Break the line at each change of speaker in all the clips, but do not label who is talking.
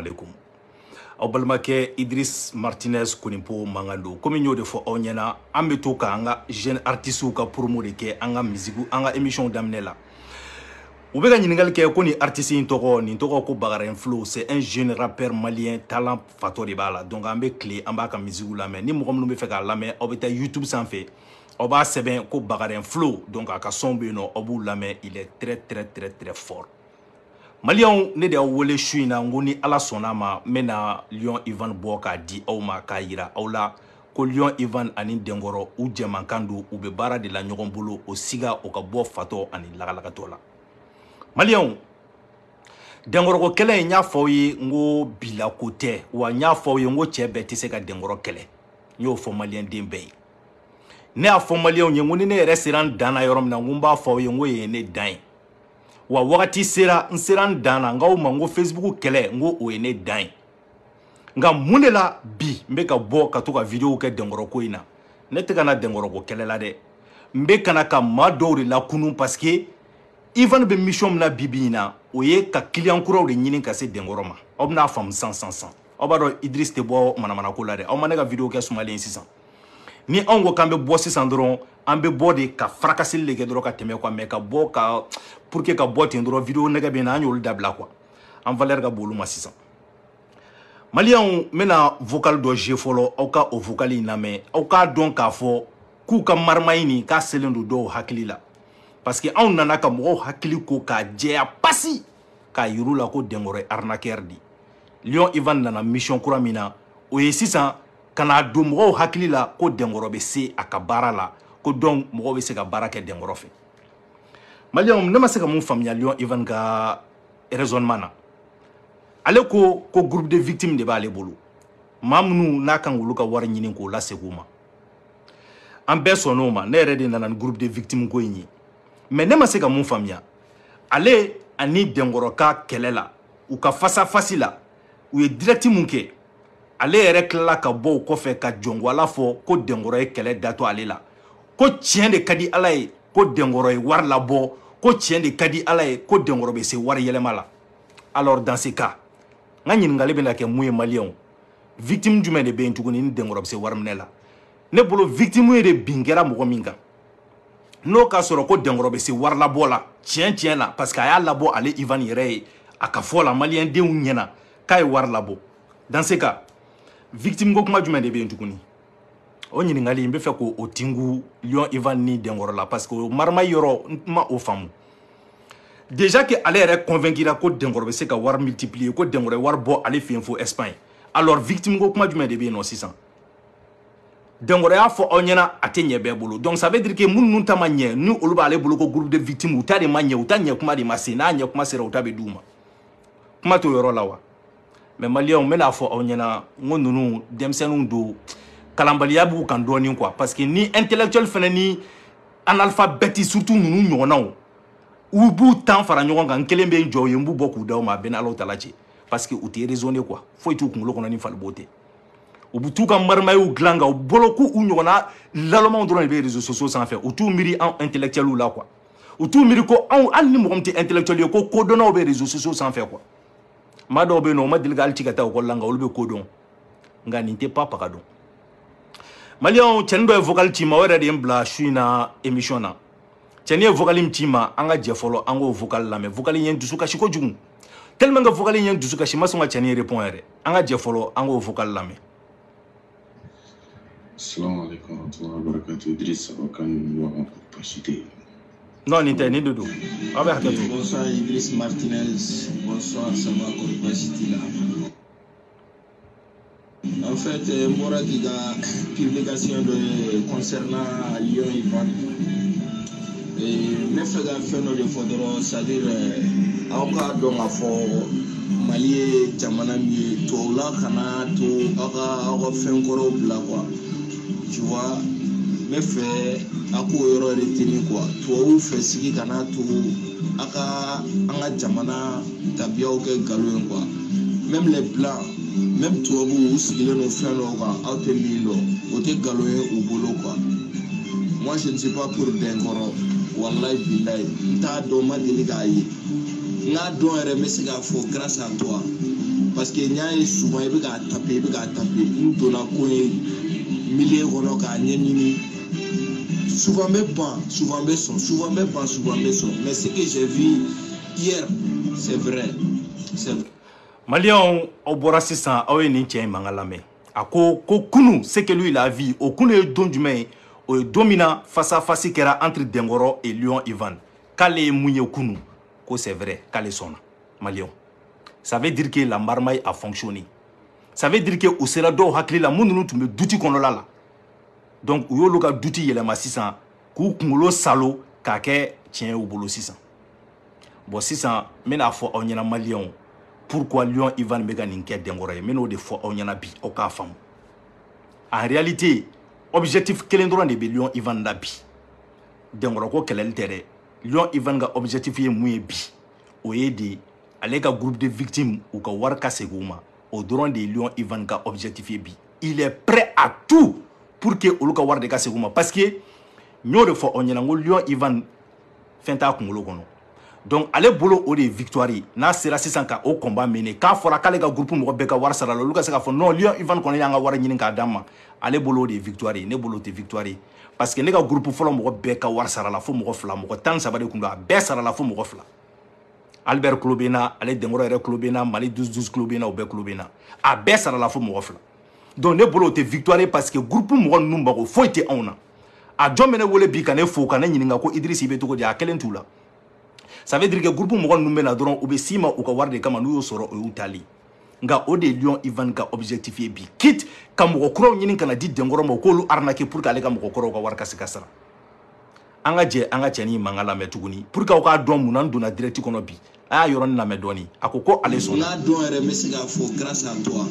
alaikum. Aw balimakɛ Idriss Martinez Konimpo Mangando comme y'o de fɔ aw ɲɛna an bɛ to ka an ka jeune artistes ka promo de kɛ an ka musique an ka émission daminɛ la u bɛ ka ɲininkali kɛ ko ni artiste in tɔgɔ ko Bakarain Flow c'est un jeune rappeur malien talent fatɔ de b'a la donc an bɛ tile an b'a ka musique lamɛn ni mɔgɔ minnu bɛ fɛ k'a lamɛn aw bɛ taa YouTube sanfɛ aw b'a sɛbɛn ko Bakarain Flow donc a ka son bɛ yen nɔ aw b'u lamɛn il est très fort. Maliens ne de y'aw wele su in na ngo ni Ala sɔnna ma n bɛna Lion Ivan bɔ k'a di aw ma k'a yira aw la ko Lion Ivan ani Denkɔrɔ u jɛmankan don u bɛ baara de la ɲɔgɔn bolo o siga o ka bɔ fatɔ ani lagalagatɔ la. Maliens Denkɔrɔ kɛlɛ in n y'a fɔ aw ye n ko bila ko tɛ wa n y'a fɔ aw ye n ko cɛ bɛɛ tɛ se ka Denkɔrɔ kɛlɛ n y'o fɔ Malien den bɛɛ ye. Ne y'a fɔ Maliens ye n ko ni ne yɛrɛ sera n dan na yɔrɔ min na n ko n b'a fɔ aw ye n ko ye ne dan ye. Wa wagati sera n sera n dan na n k'aw ma n ko Facebook kɛlɛ n ko o ye ne dan ye nka mun de la bi n bɛ ka bɔ ka to ka vidéo kɛ Denkɔrɔ ko in na ne tɛ ka na Denkɔrɔ ko kɛlɛ la dɛ n bɛ ka na ka maa dɔw de lakunu parce que Ivan bɛ mission min na bi in na o ye ka client kuraw de ɲini ka se Denkɔrɔ ma aw bɛna faamu san aw b'a dɔn Idriss tɛ bɔ manamana ko la dɛ aw ma ne ka vidéo kɛ sumalen sisan ni anw ko k'an bɛ bɔ sisan dɔrɔn an bɛ bɔ de ka farakasili de kɛ dɔrɔn ka tɛmɛ quoi mais ka bɔ ka pour que ka bɔ ten dɔrɔn vidéo nɛgɛ bɛ na an y'olu dabila quoi an valeur ka bon olu ma sisan. Maliens n bɛna vocal dɔ jouer fɔlɔ aw ka o vocal in lamɛn aw k'a dɔn k'a fɔ k'u ka marimayi nin k'a selen don dɔw hakili la parce que anw nana ka mɔgɔw hakili ko k'a jɛya pasi k'a yir'u la ko Denkɔrɔ ye arnaqueur di Lion Ivan nana mission kura min na o ye sisan ka n'a don mɔgɔw hakili la ko Denkɔrɔ bɛ se a ka baara la ko donc mɔgɔw bɛ se ka baara kɛ Denkɔrɔ fɛ. Maliens ne ma se ka mun faamuya Lion Ivan ka raisonnement na ale ko groupe de victimes de b'ale bolo maa minnu n'a kan k'olu ka wari ɲini k'o lasegin u ma an bɛɛ sɔnn'o ma ne yɛrɛ de nana ni groupe de victimes ko in ye mais ne ma se ka mun faamuya ale ani Denkɔrɔ ka kɛlɛ la u ka face à face la u ye direct mun kɛ ale yɛrɛ tilala ka bɔ o kɔfɛ ka jɔnwala fɔ ko Denkɔrɔ ye kɛlɛ datɔ ale la ko tiɲɛ de ka di Ala ye ko Denkɔrɔ ye wari labɔ ko tiɲɛ de ka di Ala ye ko Denkɔrɔ bɛ se wari yɛlɛma la alors dans ce cas n ka ɲininkali bɛna kɛ mun ye Maliens victime jumɛn de bɛ yen tuguni ni Denkɔrɔ bɛ se wari minɛ la ne bolo victime ye de bin kɛra mɔgɔ min kan n'o k'a sɔrɔ ko Denkɔrɔ bɛ se wari labɔ la tiɲɛ na parce que a y'a labɔ ale Ivan yɛrɛ ye a ka fɔ la Maliens denw ɲɛna k'a ye wari labɔ dans ce cas victime ko kuma jumɛn de bɛ yen tuguni o ɲininkali n bɛ fɛ k'o tingu Lion Ivan ni Denkɔrɔ la parce que o marimayi yɔrɔ n ma o faamu déjà que ale yɛrɛ convaincra ko Denkɔrɔ bɛ se ka wari multiplier ko Denkɔrɔ ye wari bɔ ale fɛ yen fo Espagne alors victime ko kuma jumɛn de bɛ yen nɔ sisan Denkɔrɔ y'a fɔ aw ɲɛna a tɛ ɲɛ bɛɛ bolo donc ça veut dire que minnu ta ma ɲɛ ni olu b'ale bolo ko groupe de victimes u ta de ma ɲɛ u ta ɲɛ kuma de ma se n'a ɲɛ kuma sera u ta bɛ d'u ma kuma t'o yɔrɔ la wa mais Maliens n bɛna fɔ aw ɲɛna n ko ninnu denmisɛnninw don kalanbaliya b'u kan dɔɔnin quoi parce que ni intellectuel fana ni analphabète surtout ninnu ɲɔgɔnnaw u b'u temps fara ɲɔgɔn kan n kelen bɛ n jɔ ye n b'u bɔ k'u d'aw ma a bɛ n'Alaw tala cɛ parce que u tɛ raisonner quoi foyi t'u kunkolo kɔnɔ ni falibo tɛ u bɛ t'u ka marimayiw dilan kan u bolo k'u ɲɔgɔnna lalɔmanw dɔrɔn de bɛ réseaux sociaux sanfɛ u t'u miiri anw intellectuels la quoi u t'u miiri ko anw hali ni mɔgɔ min tɛ intellectuel ye ko kodɔnnaw bɛ réseaux sociaux sanfɛ quoi maa dɔw bɛ yen nɔ u ma deli ka hali ci ka taa ekɔli la nka olu bɛ ko dɔn nka nin tɛ pas paga dɔn. Maliens cɛnin dɔ ye vocal ci ma o yɛrɛ de ye n bila su in na émission na cɛnin ye vocal min ci ma an ka jɛ fɔlɔ an k'o vocal lamɛn vocal in ye n dusu kasi kojugu tellement que vocal in ye n dusu kasi n ma sɔn ka cɛnin répond yɛrɛ an ka jɛ fɔlɔ an k'o vocal lamɛn.
Assalamu alaikum warahmatullahi wabarakatuh. Idriss Abakan wa Pachite.
Non, nin tɛ nin de don aw bɛ hakɛ to.
Bonsoir Idriss Martinez, bonsoir Sama Koripachite là. En fait, moi, qui a publication concernant Lion Ivan. Et ne fait un phénomène de photo, c'est-à-dire, Aoka donc a fait Mali, Jamanami, Tola, Kana, Aoka fait encore là quoi. Tu vois, ne fait Ako Euro retenu quoi. Toi, fait ce qui Kana, Aka, Anga Jamana, Tabiao, Galouen quoi. Même les blancs. Même toi, vous signez nos frères, au Témilo, au Tégaloé, au boulot quoi. Moi, je ne suis pas pour Denkɔrɔ. Wallahi billahi. T'as donné des gars. N'a donné un message à faux grâce à toi. parce que il y a souvent il va taper une donna ko milliers on ka nyeni souvent même pas mais ce que j'ai vu hier c'est vrai.
Malien au bora sisan awe ni tien mangalame ako ko kunu c'est que lui la vie au kunu e don jumɛn o domina face à face kɛra entre Dengoro et Lion Ivan k'ale mouye kunu ko c'est vrai k'ale sonna Malien. Ça veut dire que la marmaille a fonctionné. Ça veut dire que au sera do hakili la mununu tumbe duty kono la. Donc u yolu ka duty yelema sisan ku kungolo salo ka kɛ tien u bolo sisan. Bon sisan mena fo aw ɲɛna Malien pourquoi Lion Ivan bega ninke Dengoro ye meno de fo aw ɲɛna bi aw ka famu. En réalité objectif kelen dɔrɔn de be Lion Ivan da bi. Dengoro ko kɛlɛli tɛ dɛ. Lion Ivan ka objectif ye mun ye bi o ye de ale ka groupe de victimes ou ka wari ka segin u ma o dɔrɔn de Lion Ivan ka objectif ye bi. Il est prêt à tout pour que olu ka wari de ka segin u ma parce que n'yo de fɔ aw ɲɛna ko Lion Ivan fɛn t'a kunkolo kɔnɔ. Donc ale bolo o de victoire n'a sera sisan ka o combat mener k'a fɔra k'ale ka groupe mɔgɔ bɛɛ ka wari sara la olu ka se ka fɔ non Lion Ivan kɔni y'an ka wari ɲini k'a d'an ma ale bolo o de victoire ne bolo tɛ victoire parce que ne ka groupe fɔlɔ mɔgɔ bɛɛ ka wari sara la fo mɔgɔ fila mɔgɔ 13 de kun don a bɛɛ sara la fo mɔgɔ fila Albert kulo bɛ n na ale Dengoro yɛrɛ kulo bɛ n na Mali 12 kulo bɛ n na o bɛɛ kulo bɛ n na a bɛɛ sara la fo mɔgɔ fila donc ne bolo o tɛ victoire parce que groupe mɔgɔ ninnu mago foyi tɛ anw na a jɔn bɛ ne wele bi ka ne fo ka ne ɲininka ko Idrissa i bɛ cogo di a kelen t'u la. Ça veut dire que groupe mɔgɔ ninnu bɛna dɔrɔn u bɛ s'i ma u ka wari de kama n'u y'o sɔrɔ o y'u tali nka o de Lion Ivan ka objectif ye bi quitte ka mɔgɔ kuraw ɲini kana di Dengoro ma u k'olu arnaquer pour que ale ka mɔgɔ kɔrɔw ka wari ka se ka sara an ka jɛ an ka cɛnin mankan lamɛn tuguni pour que aw k'a dɔn munna n donna direct kɔnɔ bi a y'a yɔrɔnin lamɛn dɔɔni a ko ale sɔnna.
n'a dɔn yɛrɛ n bɛ se k'a fɔ grâce à toi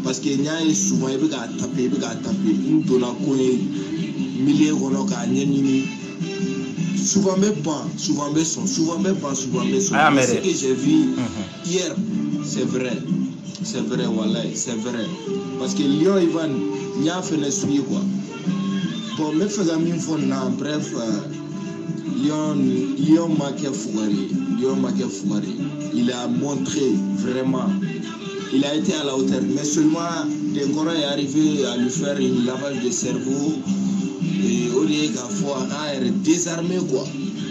parce que n y'a ye souvent i bɛ k'a taper n donna ko ye milliers kɔnɔ k'a ɲɛɲini. Souvent mais pas. Ce que j'ai vu hier, c'est vrai, voilà, c'est vrai. Parce que Lion Ivan, il a fait l'esprit quoi. Bon, mais faisant une fois, bref, Lion Maké Fouari. Il a montré vraiment, il a été à la hauteur. Mais seulement, Dengoro est arrivé à lui faire une lavage de cerveau. Et au lieu qu'à fois à désarmé quoi.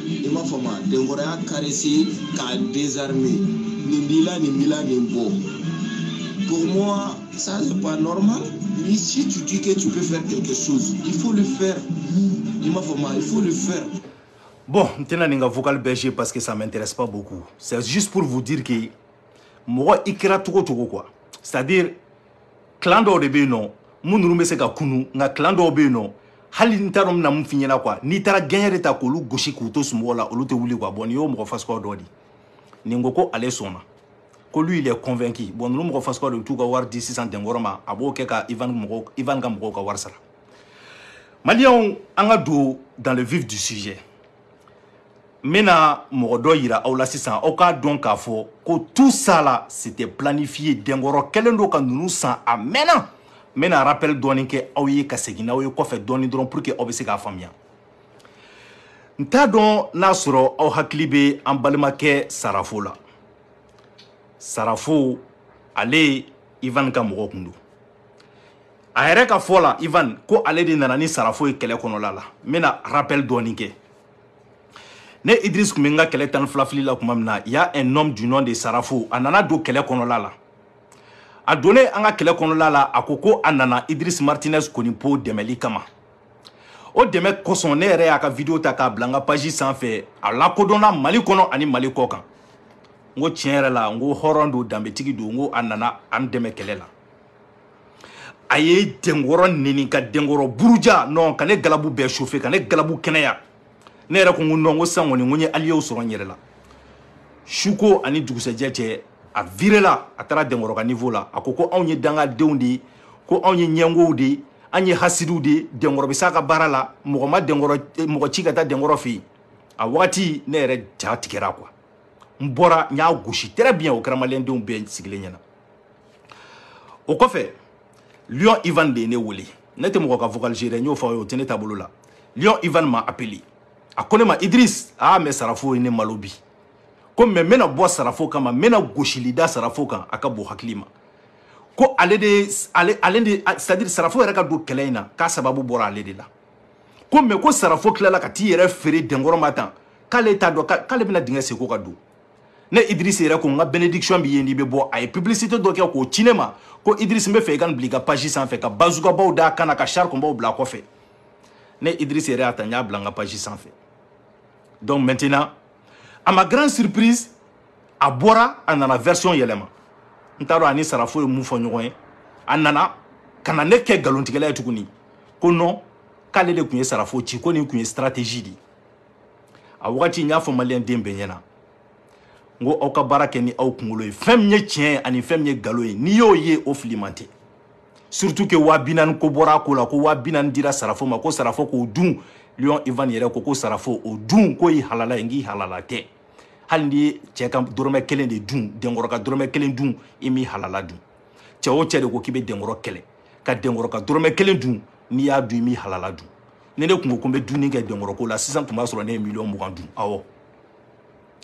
Il m'a fait mal. Dengoro a caressé qu'à désarmé. Ni Mila, ni Bo. Pour moi, ça c'est pas normal. Mais si tu dis que tu peux faire quelque chose, il faut le faire. Il m'a fait mal, il faut le faire.
Bon, maintenant ninga vocal berger parce que ça m'intéresse pas beaucoup. C'est juste pour vous dire que moi ikira togo quoi. C'est-à-dire clan do de be non, munuru be se ka kunu, nga clan do be non. Hali ntarom na mfinyena quoi. Ni tara gagner ta ko lu goshi ku to sumo la olu te wuli quoi. Bon yo mo fa score dodi. Ningoko ale sona. Ko lui il est convaincu. Bon nous mo fa score de tout ka war 600 Dengoro ma abo ke ka Ivan ga mo ka war sara. Malien anga do dans le vif du sujet. Maintenant, Morodo ira au la sisan au cas donc à faux que tout ça là c'était planifié Dengoro kelendo ka nous sans amena. Maintenant rappel doni ke awiye ka segina awiye ko fait doni dron pour que obese ka famia. Nta don nasro au haklibe en balmake sarafo la. Sarafo ale Ivan ka moko kundu. A yɛrɛ ka fɔ la Ivan ko ale de nana ni sarafo ye kɛlɛ kɔnɔ la. Maintenant rappel doni ke ne Idriss kun bɛ n ka kɛlɛ tan filafili la kuma min na y a un homme du nom de Sarafo a nana don kɛlɛ kɔnɔla la a donnen an ka kɛlɛ kɔnɔla la a ko a nana Idriss Martinez Konipo dɛmɛli kama o dɛmɛ kosɔn ne yɛrɛ y'a ka vidéo ta k'a bila n ka page sanfɛ a lakodɔnna Mali kɔnɔ ani Mali kɔ kan n ko tiɲɛ yɛrɛ la n ko hɔrɔn don danbetigi don n ko a nana an dɛmɛ kɛlɛ la a ye Dengoro neni ka Dengoro buruja non ka ne galabu bɛɛ chauffer ka ne galabu kɛnɛya ne yɛrɛ ko non ko san kɔni ko n ye alliés sɔrɔ n yɛrɛ la suko ani dugusɛjɛ cɛ a virela a taara Dengoro ka niveau la a ko anw ye dangadenw de ye ko anw ye ɲɛngow de ye an ye hasidiw de ye Dengoro bɛ s'a ka baara la mɔgɔ ma Dengoro mɔgɔ ci ka taa Dengoro fɛ yen a wagati ne yɛrɛ ja tigɛra quoi n bɔra n y'a gosi très bien o kɛra maliyɛndenw bɛɛ sigilen ɲɛna o kɔfɛ Lion Ivan de ye ne wele ne tɛ mɔgɔ ka vocal gérer n y'o fɔ aw ye o tɛ ne taabolo la Lion Ivan m'a appelé a ko ne ma Idriss mais Sarafo ye ne malo bi ko mais mena bo sarafo kama mena goshilida sarafo kan aka bo haklima ko ale de c'est-à-dire sarafo yɛrɛ ka do kɛlɛ in na k'a sababu bɔra ale de la ko mais ko sarafo tilala ka t'i yɛrɛ feere dɛnkɔrɔ ma tan k'ale t'a dɔn k'ale bɛna dingɛ seko ka don ne Idriss yɛrɛ ko n ka bénédiction bi ye n'i bɛ bɔ a ye publicité dɔ kɛ k'o ci ne ma ko Idriss n bɛ fɛ i ka nin bila i ka page sanfɛ ka bazukabaw d'a kan na ka char kunbaw bila a kɔfɛ ne Idriss yɛrɛ y'a ta n y'a bila n ka page sanfɛ donc maintenant à ma grande surprise a bɔra a nana version yɛlɛma n t'a dɔn ani sarafo ye mun fɔ ɲɔgɔn ye a nana ka na ne kɛ nkalontigɛla ye tuguni ko non k'ale de tun ye sarafo ci ko nin tun ye stratégie de ye a wagati n y'a fɔ maliyɛn den bɛɛ ɲɛna n ko aw ka baara kɛ ni aw kunkolo ye fɛn min ye tiɲɛ ye ani fɛn min ye nkalon ye n'i y'o ye o fili man tɛ surtout que 4000 ko bɔra a ko la ko 4000 dira sarafo ma ko sarafo k'o dun Lion Ivan yɛrɛ ko sarafo o dun ko i halala ye n k'i halala tɛ hali n'i ye cɛ ka dɔrɔmɛ 1 de dun denkɔrɔ ka dɔrɔmɛ 1 dun i m'i halala dun cɛ o cɛ de ko k'i bɛ denkɔrɔ kɛlɛ ka denkɔrɔ ka dɔrɔmɛ 1 dun n'i y'a dun i m'i halala dun ni ne kun ko n bɛ dunni kɛ denkɔrɔ ko la sisan tun b'a sɔrɔ ne ye 20 dun awɔ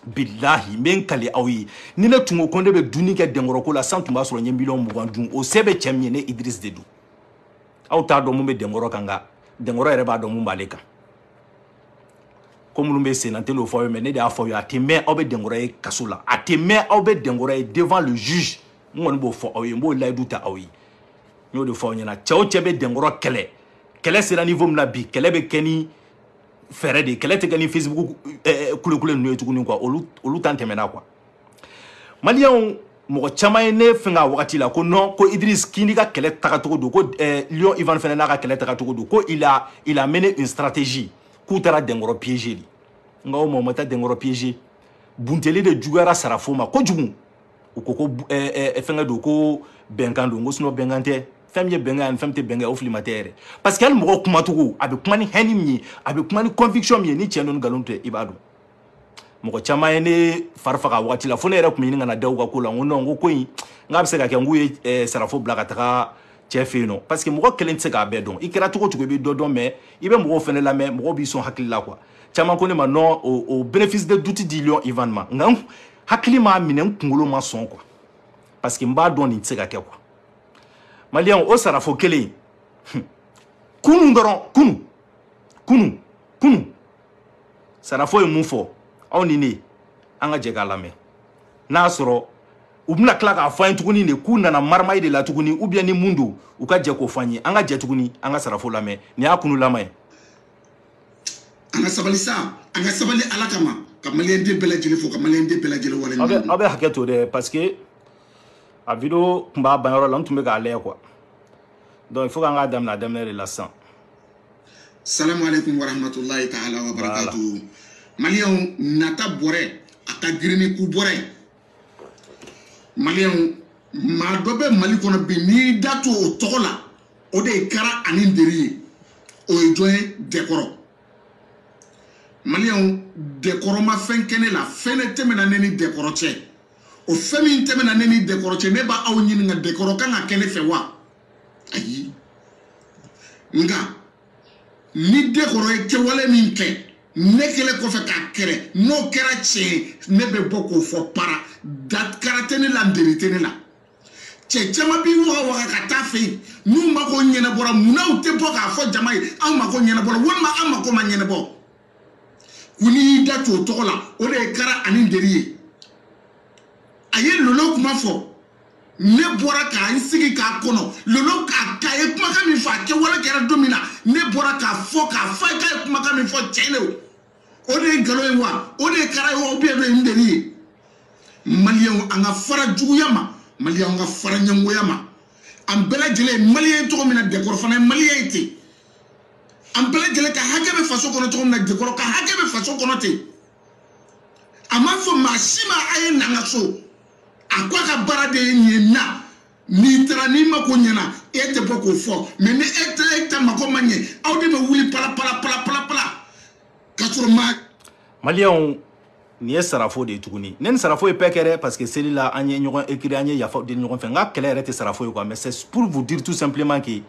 bilahi n bɛ n kale aw ye ni ne tun ko ne bɛ dunni kɛ denkɔrɔ ko la sisan tun b'a sɔrɔ n ye 20 dun o se bɛ cɛ min ye ne Idriss de don aw t'a dɔn mun bɛ denkɔrɔ kan nka denkɔrɔ yɛrɛ b'a dɔn mun b'ale kan ko minnu bɛ sen na tɛ l'o fɔ aw ye mais ne de y'a fɔ aw ye a tɛ mɛn aw bɛ denkɔrɔ ye kaso la a tɛ mɛn aw bɛ denkɔrɔ ye devant le juge n kɔni b'o fɔ aw ye n b'o layidu ta aw ye n y'o de fɔ aw ɲɛna cɛ o cɛ bɛ denkɔrɔ kɛlɛ kɛlɛ sera niveau min na bi kɛlɛ bɛ kɛ ni fɛɛrɛ de kɛlɛ tɛ kɛ ni Facebook kulekule ninnu ye tuguni quoi olu tan tɛmɛna quoi maliyɛnw mɔgɔ caman ye ne fɛn ka wagati la ko non ko Idriss k'i n'i ka kɛlɛ tagacogo don ko Lion Ivan fɛnɛ n'a ka kɛlɛ tagacogo don ko il a mené une stratégie k'u taara denkɔrɔ piéger de nka o mɔgɔ ma taa denkɔrɔ piéger bunteli de juguyara sarafo ma kojugu u ko fɛngɛ don ko bɛnkan don n ko sinon bɛnkan tɛ fɛn min ye bɛnkan ani fɛn min tɛ bɛnkan o filima tɛ yɛrɛ parce que hali mɔgɔ kumacogo a bɛ kuma ni haine min ye a bɛ kuma ni conviction min ye ni tiɲɛ don ni nkalon tɛ i b'a dɔn mɔgɔ caman ye ne fari faga waati la fo ne yɛrɛ tun bɛ ɲini ka na da u ka ko la n ko non n ko ko in n k'a bɛ se ka kɛ n k'u ye sarafo bila ka taga cɛ fɛ yen nɔ parce que mɔgɔ kelen tɛ se k'a bɛɛ dɔn i kɛra cogo cogo i bɛ dɔ dɔn mais i bɛ mɔgɔw fɛnɛ lamɛn mɔgɔw b'i sɔn hakili la quoi caman ko ne ma non o bénéfice de doute di Lion Ivan ma nka hakili m'a minɛ n kunkolo ma sɔn quoi parce que n b'a dɔn nin tɛ se ka kɛ quoi maliyɛnw o sarafo kelen kunun dɔrɔn kunun sarafo ye mun fɔ aw ni ne an ka jɛ k'a lamɛn n'a sɔrɔ u bɛna tila k'a fɔ an ye tuguni de k'u nana maramayi de la tuguni ou bien ni mun don u ka jɛ k'o fɔ an ye an ka jɛ tuguni an ka sarafo lamɛn nin y'a kunu laman ye
an ka sabali sa an ka sabali ala kama ka maliyɛn den bɛɛ lajɛlen fo ka maliyɛn den bɛɛ lajɛlen wale
aw bɛ hakɛ to dɛ parce que a video tun b'a ban yɔrɔ la n tun bɛ k'a lajɛ quoi donc il faut k'an k'a daminɛ a daminɛ de la sisan
salamu alaikum warahmatullahi ta'ala wa barakatuhu maliyɛnw nata bɔrɛ a ka girin ni ku bɔrɛ maliyɛnw maa dɔ bɛ mali kɔnɔ bi n'i da to o tɔgɔ la o de ye kara ani deri ye o ye jɔn ye dɛkɔrɔ maliyɛnw dɛkɔrɔ ma fɛn kɛ ne la fɛn ne tɛmɛna ne ni dɛkɔrɔ cɛ o fɛn min tɛmɛna ne ni dɛkɔrɔ cɛ ne b'a aw ɲininka dɛkɔrɔ kan ka kɛ ne fɛ wa ayi nka ni dɛkɔrɔ ye kɛwale min kɛ ne kɛlen kɔfɛ k'a kɛrɛ n'o kɛra tiɲɛ ne bɛ bɔ k'o fɔ para kara tɛ ne la nderi tɛ ne la cɛ caman bi waga ka taa fɛ yen n'u mako ɲɛnabɔra munna u tɛ bɔ k'a fɔ jama ye anw mako ɲɛnabɔra walima an mako ma ɲɛnabɔ u ni y'i da to o tɔgɔ la o de ye kara ani nderi ye a ye lolo kuma fɔ ne bɔra k'an sigi k'a kɔnɔ lolo k'a ye kumakan min fɔ a kɛwale kɛra don min na ne bɔra k'a fɔ k'a ye kumakan min fɔ tiɲɛ de o de ye nkalon ye wa o de ye kara ye wa ou bien o de ye nderi ye maliyɛnw an ka fara juguya ma maliyɛnw an ka fara ɲɛngoya ma an bɛɛ lajɛlen maliyɛn tɔgɔ min na dɛkɔrɔ fana ye maliyɛn ye ten an bɛɛ lajɛlen ka hakɛ bɛ faso kɔnɔ cogo min na dɛkɔrɔ ka hakɛ bɛ faso kɔnɔ ten a ma fɔ maa si ma a ye na n ka so a ko a ka baara de ye nin ye na n'i taara n'i mako ɲɛna e tɛ bɔ k'o fɔ mais ni e ta mako ma ɲɛ aw de bɛ wuli pala ka sɔrɔ maa
maliyɛnw nin ye sarafo de ye tuguni ne ni sarafo ye pɛɛ kɛ dɛ parce que seli la an ye ɲɔgɔn écrit an ye yafa deli ɲɔgɔn fɛ n ka kɛlɛ yɛrɛ tɛ sarafo ye quoi mais c'est pour vous dire tout simplement que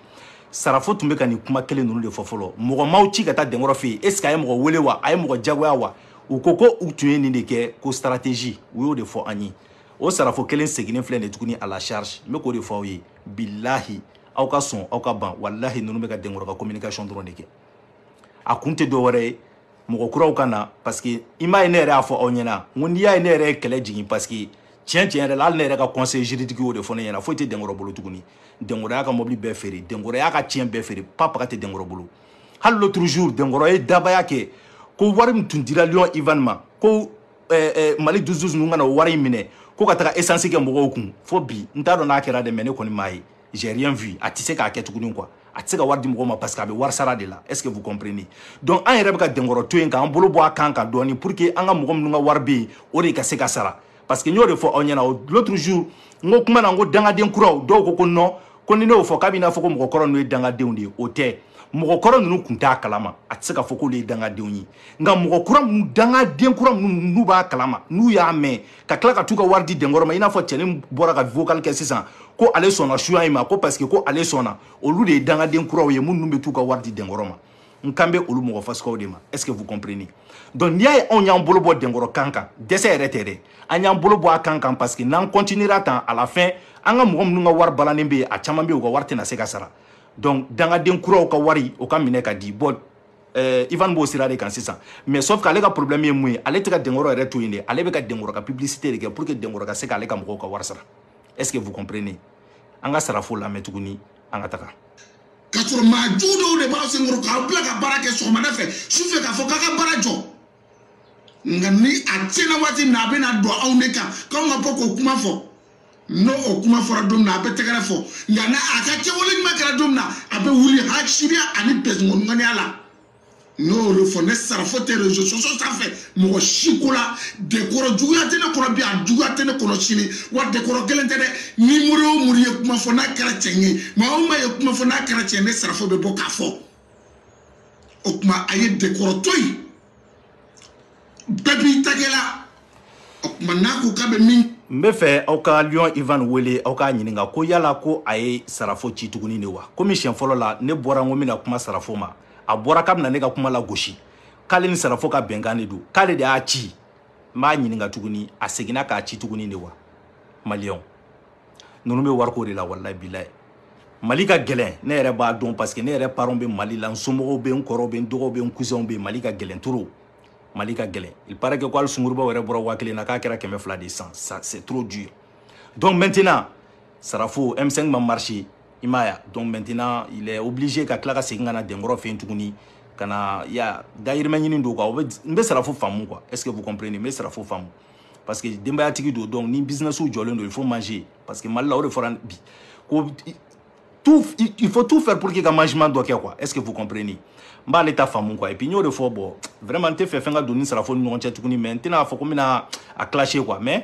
sarafo tun bɛ ka nin kuma kelen ninnu de fɔ fɔlɔ mɔgɔ m'aw ci ka taa denkɔrɔ fɛ yen est ce que a ye mɔgɔ wele wa a ye mɔgɔ jagoya wa u ko ko u tun ye nin de kɛ ko stratégie u y'o de fɔ an ye o sarafo kelen seginen filɛ nin tuguni à la charge n bɛ k'o de fɔ aw ye bilahi aw ka sɔn aw ka ban wallahi ninnu bɛ ka denkɔrɔ ka communication dɔrɔn de kɛ a kun tɛ dɔwɛrɛ ye mɔgɔ kuraw ka na parce que i m'a ye ne yɛrɛ y'a fɔ aw ɲɛna n ko n'i y'a ye ne yɛrɛ ye kɛlɛ jigin parce que tiɲɛ yɛrɛ la hali ne yɛrɛ ka conseil juridique y'o de fɔ ne ɲɛna foyi tɛ denkɔrɔ bolo tuguni denkɔrɔ y'a ka mobili bɛɛ feere denkɔrɔ y'a ka tiɲɛ bɛɛ feere papaga tɛ denkɔrɔ bolo hali l'autre jour denkɔrɔ ye dabaya kɛ ko wari min tun dira Lion Ivan ma ko Mali dusus ninnu kana o wari in minɛ ko ka taga essence kɛ mɔgɔw kun fo bi n t'a dɔn n'a kɛra dɛ mais ne kɔni m'a ye j'ai rien vu a tɛ se k'a kɛ tuguni quoi a tɛ se ka wari di mɔgɔw ma parce que a bɛ wari sara de la est ce que vous comprenez donc an yɛrɛ bɛ ka denkɔrɔ to yen k'an bolo bɔ a kan kan dɔɔni pour que an ka mɔgɔ minnu ka wari bɛ yen o de ka se ka sara parce que n y'o de fɔ aw ɲɛna l'autre jour n ko kuma na n ko dangaden kuraw dɔw ko non ko ni ne y'o fɔ k'a bɛ n'a fɔ ko mɔgɔ kɔrɔ ninnu ye dangadenw de ye o tɛ mɔgɔ kɔrɔ ninnu kun t'a kalama a tɛ se k'a fɔ k'olu ye dangadenw ye nka mɔgɔ kura minnu dangaden kura minnu n'u b'a kalama n'u y'a mɛn ka tila ka t'u ka wari di denkɔrɔ ma i n'a fɔ cɛnin bɔra ka vocal kɛ sisan ko ale sɔnna suya in ma ko parce que ko ale sɔnna olu de ye dangaden kuraw ye minnu bɛ t'u ka wari di denkɔrɔ ma n kan bɛ olu mɔgɔ fasikaw de ma est ce que vous comprenez donc n'i y'a ye anw y'an bolo bɔ denkɔrɔ kan kan dɛsɛ yɛrɛ tɛ dɛ an y'an bolo bɔ a kan kan parce que n'an continuera tan à la fin an ka mɔgɔ minnu ka wari balannen bɛ yen a caman bɛ yen u ka wari tɛna se ka sara donc dangaden kuraw ka wari o ka minɛ ka di bon Ivan b'o sira de kan sisan mais sauf que ale ka problème ye mun ye ale tɛ ka denkɔrɔ yɛrɛ to yen de ale bɛ ka denkɔrɔ ka publicité de kɛ pour que denkɔrɔ ka se k'ale ka mɔgɔw ka wari sara est ce que vous comprenez an ka sarafo lamɛn tuguni an ka taga
ka sɔrɔ maa jugu dɔw de b'aw senkɔrɔ k'aw bila ka baara kɛ sɔgɔmada fɛ sufɛ k'a fɔ k'a ka baara jɔ nka ni a tiɲɛna waati min na a bɛna don anw de kan k'anw ka bɔ k'o kuma fɔ n'o o kuma fɔra don min na a bɛ tɛgɛrɛ fɔ nka a ka kɛwale ɲuman kɛra don min na a bɛ wuli hasidiya ani bɛnkunganiya la n'o y'olu fɔ ne sarafo tɛ réseaux sociaux sanfɛ mɔgɔ si ko la dekɔrɔ juguya tɛ ne kɔnɔ bi a juguya tɛ ne kɔnɔ sini wa dekɔrɔ kelen tɛ dɛ ni mori o mori ye kuma fɔ n'a kɛra cɛ ye maa o maa ye kuma fɔ n'a kɛra cɛ ye ne sarafo bɛ bɔ k'a fɔ o tuma a ye dekɔrɔ to yen bɛɛ b'i ta kɛ la o tuma n'a ko k'a bɛ min.
n bɛ fɛ aw ka Lion Ivan wele aw k'a ɲininka ko yala ko a ye sarafo ci tuguni de wa komi siɲɛ fɔlɔ la ne bɔra n ko n bɛna kuma sarafo ma a bɔra k'a bɛna ne ka kuma la gosi k'ale ni sarafo ka bɛnkan de don k'ale de y'a ci n b'a ɲininka tuguni a seginna k'a ci tuguni de wa maliyɛnw ninnu bɛ wariko de la walayi bilayi Mali ka gɛlɛn ne yɛrɛ b'a dɔn parce que ne yɛrɛ parents bɛ Mali la n somɔgɔw bɛ n kɔrɔw bɛ n dɔgɔw bɛ n cousinw bɛ Mali ka gɛlɛn trop Mali ka gɛlɛn il paraît que ko hali sungurubaw yɛrɛ bɔra 1000 na k'a kɛra 200 de san ça c'est trop dur donc maintenant sarafo M5 ma marché i m'a ye donc maintenant il est obligé ka tila ka segin ka na denkɔrɔ fɛ yen tuguni ka na ya dayirimɛ ɲini don quoi n bɛ sarafo faamu quoi est ce que vous comprenez n bɛ sarafo faamu parce que denbayatigi don donc ni businessw jɔlen don il faut manger parce que Mali la o de fɔra bi ko il faut tout faire pour que ka mangement dɔ kɛ quoi est ce que vous comprenez n b'ale ta faamu quoi et puis n y'o de fɔ bon vraiment n tɛ fɛ fɛn ka don ni sarafo ni ɲɔgɔn cɛ tuguni mais n tɛna fɔ ko n bɛna a clasher quoi mais n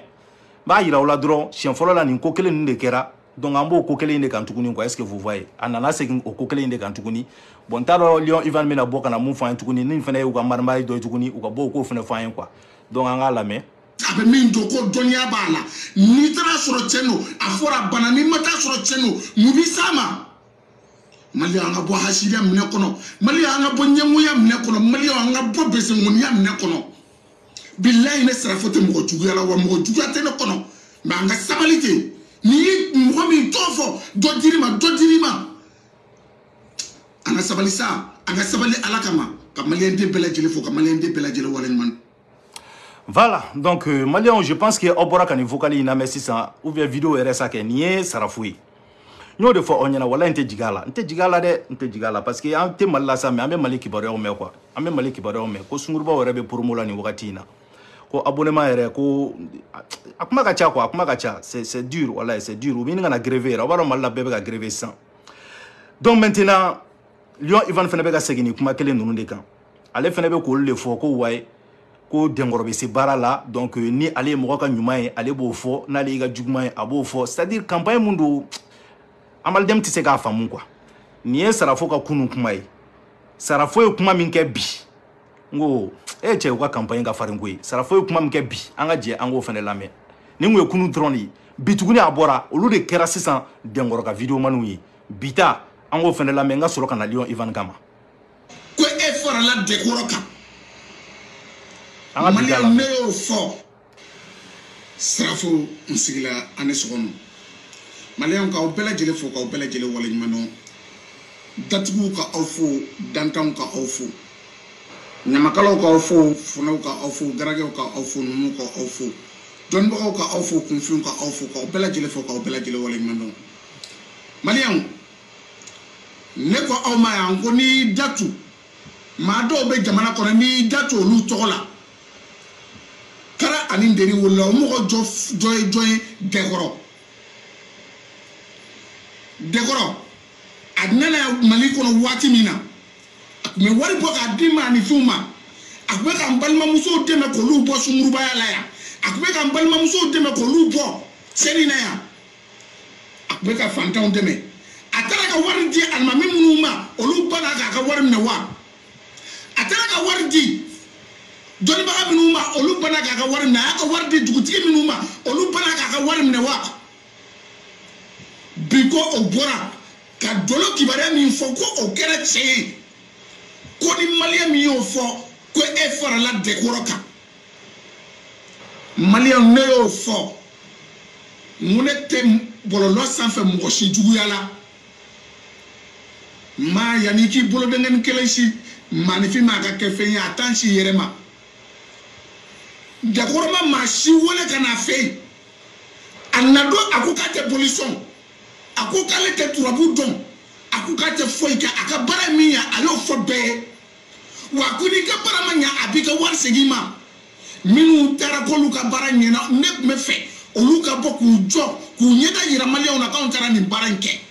b'a yira aw la dɔrɔn siɲɛ fɔlɔ la nin ko kelen ninnu de kɛra donc an b'o ko kelen in de kan tuguni quoi est ce que vous voyez a nana segin o ko kelen in de kan tuguni bon n t'a dɔn Lion Ivan bɛna bɔ ka na mun fɔ an ye tuguni ni fana ye u ka marimari dɔ ye tuguni u ka bɔ o k'o fana fɔ an ye quoi donc an k'a lamɛn.
a bɛ min dɔn ko dɔnniya b'a la n'i taara sɔrɔ cɛ n'o a fɔra bana n'i ma taa sɔrɔ cɛ n'o mun b'i s'a ma Mali an ka bɔ hasidiya minɛ kɔnɔ Mali an ka bɔ ɲɛngoya minɛ kɔnɔ Mali an ka bɔ besenkɔniya minɛ kɔnɔ bilayi ne sarafo tɛ mɔgɔ juguya la wa mɔgɔ juguya tɛ ne kɔnɔ mais an ka sabali ten n'i ye mɔgɔ min tɔgɔ fɔ dɔ dir'i ma dɔ dir'i ma an ka sabali sa an ka sabali Ala kama ka maliyɛn den bɛɛ lajɛlen fo ka maliyɛn den bɛɛ lajɛlen waleɲuman.
Voilà, donc Maliens, je pense que au bora kan vocal ina mais sisan ou bien vidéo yɛrɛ sa kɛ nin ye sarafo ye n'o de fɔ aw ɲɛna wala n tɛ jig'a la dɛ n tɛ jig'a la parce que an tɛ Mali la sa mais an bɛ Mali kibaruyaw mɛn quoi an bɛ Mali kibaruyaw mɛn ko sungurubaw yɛrɛ bɛ promo la nin wagati in na ko abonnement yɛrɛ ko a kuma ka ca quoi a kuma ka ca c'est dur wala c'est dur u bɛ ɲini ka na gréver yɛrɛ aw b'a dɔn Mali la bɛɛ bɛ ka gréver sisan donc maintenant Lion Ivan fana bɛ ka segin nin kuma kelen ninnu de kan ale fana bɛ k'olu de fɔ ko wayi ko denkɔrɔ bɛ se baara la donc ni ale ye mɔgɔ ka ɲuman ye ale b'o fɔ n'ale y'i ka juguman ye a b'o fɔ c'est à dire campagne mun don amalidɛm tɛ se k'a faamu quoi nin ye sarafo ka kunun kuma ye sarafo ye kuma min kɛ bi n ko cɛ u ka campagne ka farin ko ye sarafo ye kuma min kɛ bi an ka jɛ an k'o fana lamɛn nin kun ye kunun dɔrɔn de ye bi tuguni a bɔra olu de kɛra sisan denkɔrɔ ka vidéo maniw ye bi ta an k'o fana lamɛn n ka sɔrɔ ka na Lion Ivan kama
ko e farala dekɔrɔ kan malien ne yo fo srafo nsigila ane sogono malien ka obela jele fo ka obela jele wala nyimano datigu ka awfo dantam ka awfo nyamakalo ka awfo funo ka awfo garage ka awfo numu ka awfo don bo ka awfo kunfun ka awfo ka obela jele fo ka obela jele wala nyimano malien ne ko awma ya ngo ni datu ma do be jamana ko ni datu lu togola kara ani nderi wala mo ko joy dekoro adnana mali kono wati mina me wari bo ka dima ni fuma akbe ka mbalma muso deme ko lu bo sumuru ba la ya akbe ka mbalma muso deme ko lu bo serina ya akbe ka fantan deme atara ka wari di almami munuma olu bana ka wari mnewa atara ka wari di doni ba munuma olu bana ka wari na ka wari di dugutigi munuma olu bana ka wari mnewa biko obora ka dolo kibare mi fo ko o kere che ko ni malien mi yo fo ko e fara la dekoroka malien ne yo fo munete bolo lo sanfe mo shi jugu yala ma yani ki bolo de ngene kele shi manifi ma ka ke fe ya tanshi yerema dekoroma ma shi wole kana fe anado akukate polison akukale te turabu don akukate foika akabara miya alo fobe wakuni ka paramanya abika warsegima minu tara ko luka baranyena nek me fe oluka boku jo ku nyeda yira malia ona ka ontara ni baranke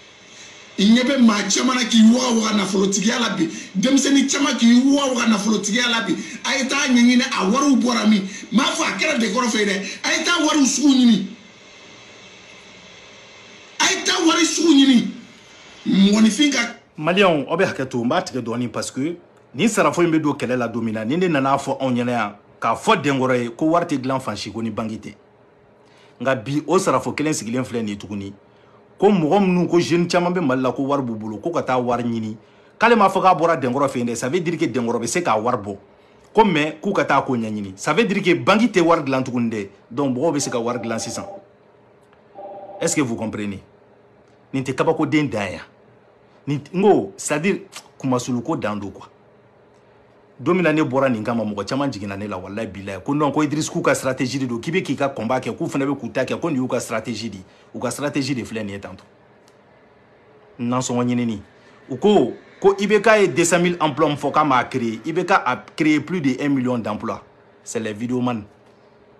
inyebe ma chamana ki wa na folotigi ala bi demseni chama ki wa na folotigi ala bi ayita nyingine awaru borami ma fa kera de koro fe de ayita waru suku nyini ayita waru suku nyini moni finga
malien obe haketo mbatige doni parce que ni sarafo imbe do kele la domina ni ne nana fo onyene ya ka fo dengore ko warte glan fanchi ko ni bangite nga bi o sarafo kelen sigilen fle ni tuguni ko mogom nu ko jeune chama be malla ko war bubulu ko kata war nyini kale ma fo ka bora dengoro fe inde ça veut dire que dengoro be se ka war bo ko me ku kata ko nyanyini ça veut dire que bangite war glan tugunde donc bo be se ka war glan 600 est-ce que vous comprenez ni te kabako den daya ni ngo c'est-à-dire kuma suluko dando quoi domina ne bora ni ngama mo chama jigina ne la wallahi billahi ko non ko Idriss ku ka stratégie do kibe ki ka combat ke ku fana be ku ta ke ko ni u ka stratégie di u ka stratégie de flène et tanto nan so wonyene ni u ko IBK et 200 000 emplois fo ka ma créer IBK a créé plus de 1 million d'emplois c'est les vidéoman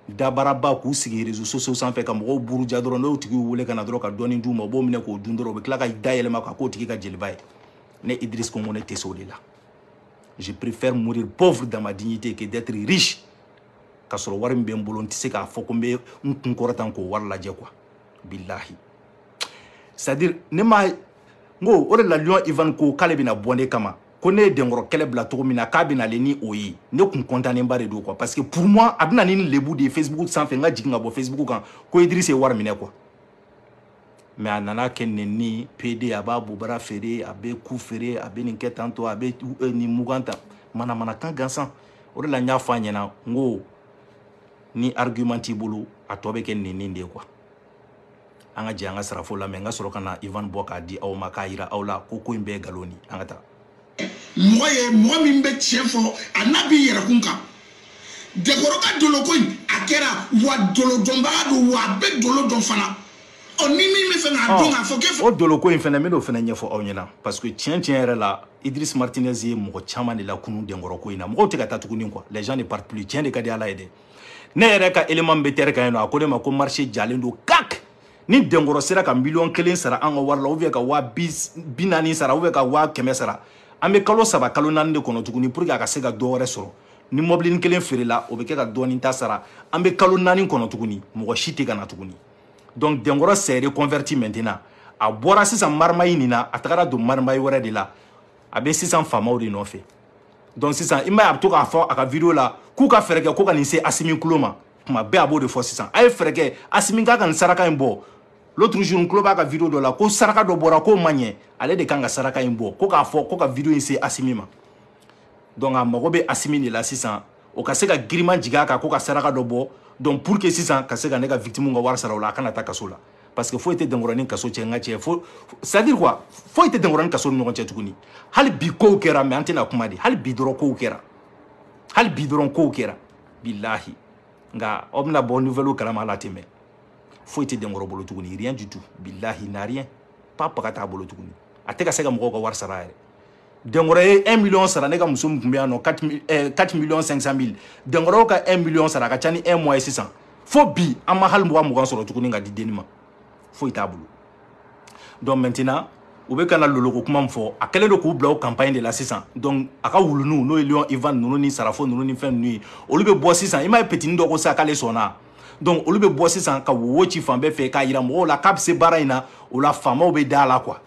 dabaraba ku sigi réseaux sociaux sans fait comme ro buru jadoro no tigi wole kana dro ka doni nduma bo mine ko dundoro be klaka dayele maka ko tigi ka jelibay ne Idriss ko ngone tesoli la. Je préfère mourir pauvre dans ma dignité que d'être riche. Kasoro warim be mbolo ntise ka fokombe nkunkoratan ko warla je quoi. Billahi. C'est-à-dire ne ma ngo ore la lion Ivan ko kalebina bonde kama. Ko ne dengoro kelebla to mina kabina leni oyi. Ne kun contane mbare do quoi parce que pour moi aduna ni lebu de Facebook sans faire nga jiginga bo Facebook kan ko Idriss e war mine quoi. Mais anana kenne ni PD aba bubara fere abe ku fere abe ni ketanto abe ni muganta mana kan gansan o de la nya fa nyena ngo ni argumenti bulu atobe ken ni nde quoi anga je anga sarafo la menga soro kana Ivan Boka di aw makaira awla ko imbe galoni anga ta
moye mo mi mbe chefo anabi yera kunka de goroka dolo ko akera wa dolo domba do wa be dolo don fana on ni mi me fena donga fo ke
o dolo ko infena me do fena nyefo awnyena parce que tien era la Idriss Martinez ye mo chama de la kunu de ngoro ko ina mo te kata tukuni quoi les gens ne partent plus tien de kadi ala ede ne era ka element beter ka eno akode ma ko marché jalendo kak ni de ngoro sera ka million kelen sara an warla ou ka wa binani sara ou ka wa keme sara ambe kalo saba kalo nande kono tukuni pour ka se ka do resoro ni moblin kelen fere la o be ka do ni ta sara ambe kalo nani kono tukuni mo shite kana tukuni. Donc dengoro s'est reconverti maintenant a bora sisan marmayi nina a tagara do marmayi wɛrɛ de la a be sisan famaw de nɔfɛ donc sisan ima a to k'a fɔ a ka vidéo la k'u ka fɛrɛ kɛ ko ka nin se Assimi kulo ma kuma bɛɛ a b'o de fɔ sisan a ye fɛrɛ kɛ Assimi ka nin saraka in bɔ l'autre jour n kulo b'a ka vidéo dɔ la ko saraka dɔ bɔra k'o ma ɲɛ ale de kan ka saraka in bɔ ko k'a fɔ ko ka vidéo in se Assimi ma donc a mago bɛ Assimi de la sisan o ka se ka girima jiga ka ko ka saraka do bo donc pour que sisan ka se ka ne ka victime nga war sara o la kana ta kaso la parce que faut était dengorani kaso cɛ nga cɛ faut c'est à dire quoi faut était dengorani kaso ni ɲɔgɔn cɛ tuguni hali bi kow kɛra mais an tɛna kuma de hali bi dɔrɔn kow kɛra hali bi dɔrɔn kow kɛra billahi nga o bɛna bɔ nouvelle kalama la tɛmɛ faut était dengoro bolo tuguni rien du tout billahi n'a rien pas paga t'a bolo tuguni a tɛ ka se ka mɔgɔw ka wari sara yɛrɛ dengoro ye 1 million sara ne ka muso min tun bɛ yan nɔ 4 millions 500 000 dengoro ka 1 million sara a ka ca ni 1 mois ye sisan fo bi an ma hali 20 sɔrɔ tuguni ka di denni ma foyi t'a bolo donc maintenant u bɛ kana loloko kuma min fɔ a kɛlen don k'u bila o campagne de la sisan donc a ka wuluniw n'o ye Lion Ivan ninnu ni Sarafo ninnu ni fɛn ninnu ye olu bɛ bɔ sisan i m'a ye petini dɔ ko sisan k'ale sɔnna donc olu bɛ bɔ sisan ka wowo ci fan bɛɛ fɛ k'a yira mɔgɔw la k'a bɛ se baara in na o la faamaw bɛ da la quoi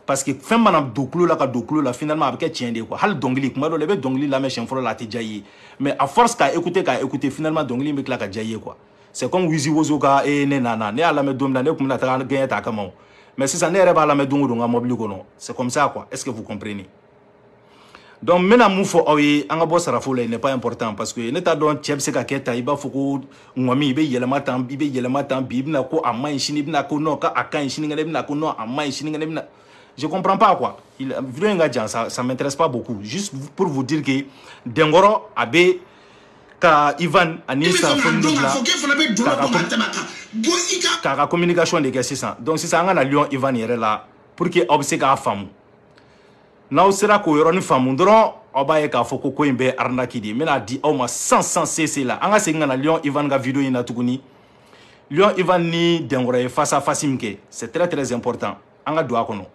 parce que fɛn mana don tulo la ka don tulo la finalement a bɛ kɛ tiɲɛ de ye quoi hali dɔnkili kuma dɔ la i bɛ dɔnkili lamɛn siɲɛ fɔlɔ la a tɛ diya i ye mais à force k'a écouter finalement dɔnkili in bɛ tila ka diya i ye quoi c'est comme Wizi Wozo ka ne nana ne y'a lamɛn don min na ne tun bɛna taga gagner ta kama mais sisan ne yɛrɛ b'a lamɛn don o don n ka mobili kɔnɔ c'est comme ça quoi est-ce que vous comprenez donc n bɛna mun fɔ aw ye an ka bɔ sarafo la il n'est pas important parce que ne t'a dɔn cɛ bɛ se ka kɛ tan i b'a fɔ ko ŋɔmi i bɛ yɛlɛma tan bi i bɛna ko a ma ɲi sini i bɛna ko non k'a ka ɲi sinikɛnɛ i bɛna ko non a ma ɲi sinikɛnɛ i bɛna je comprends pas quoi vidéo in ka jan ça m'intéresse pas beaucoup juste pour vous dire que Dengoro a bɛ ka Ivan ani Sarafo k'a ka communication de kɛ sisan donc sisan an ka na Lion Ivan yɛrɛ la pour que aw bɛ se k'a faamu n'aw sera k'o yɔrɔnin faamu dɔrɔn aw b'a ye k'a fɔ ko in bɛ arnaque de ye n bɛna di aw ma sans cesse la an ka segin ka na Lion Ivan ka vidéo in na tuguni Lion Ivan ni Dengoro ye face à face min kɛ c'est très important an ka don a kɔnɔ.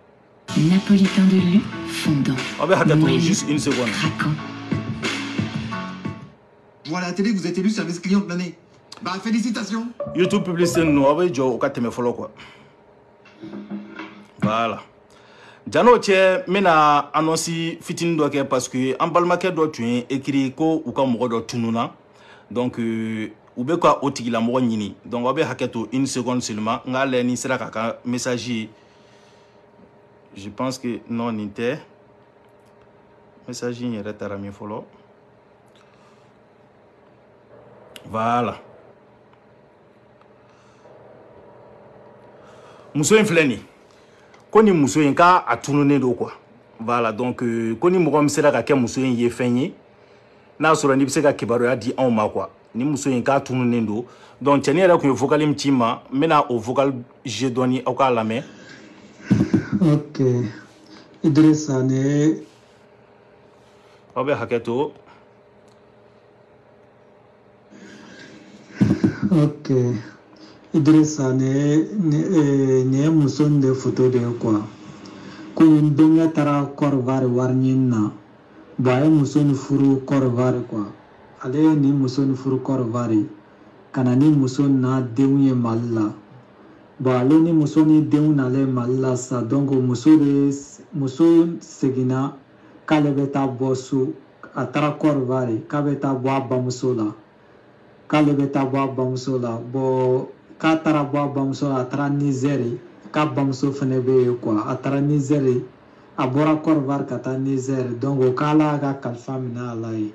Napolitain de lait fondant.
On va attendre juste une seconde.
Craquant.
Voilà, à la télé, vous êtes élu service client de l'année. Bah, félicitations.
YouTube publicité, nous avons dit au 4 follow quoi. Voilà. Jano tche mena annonci fitin do ke parce que en balmaké do tu écrit ko ou ka mo do tununa. Donc ou be ko otigi la mo nyini. Donc obe haketo une seconde seulement ngale ni sera ka message. Je pense que non n'était message ni retard mi follow. Voilà. Muso in filɛ nin ko ni muso in ka a tununen do quoi. Voilà donc ko ni mɔgɔ min sera ka kɛ muso in ye fɛn ye n'a sɔrɔ ni bɛ se ka kibaruya di anw ma quoi. Ni muso in ka tununen do donc cɛni yɛrɛ kun ye vocal min ci ma n bɛna o vocal jeu dɔɔni aw k'a lamɛn.
Ok, Idrissa ne.
Aw bɛ hakɛ to.
Ok, Idrissa ne muso de photo de quoi. Ko ndonga tara korvar warnina. Ba muso ni furu korvar quoi. Ale ni muso ni furu korvari. Kana ni muso na denye malla. Ba ale ni muso ni denw na le malla sa donc muso segina k'ale bɛ taa bɔ so a taara korvari k'a bɛ taa bɔ a bamuso la. K'ale bɛ taa bɔ a bamuso la bon k'a taara bɔ a bamuso la a taara Nizɛri k'a bamuso fɛnɛ bɛ yen quoi a taara Nizɛri a bɔra Côte-d'Ivoire ka taa Nizɛri donc k'Ala y'a ka kalifa minɛ a la ye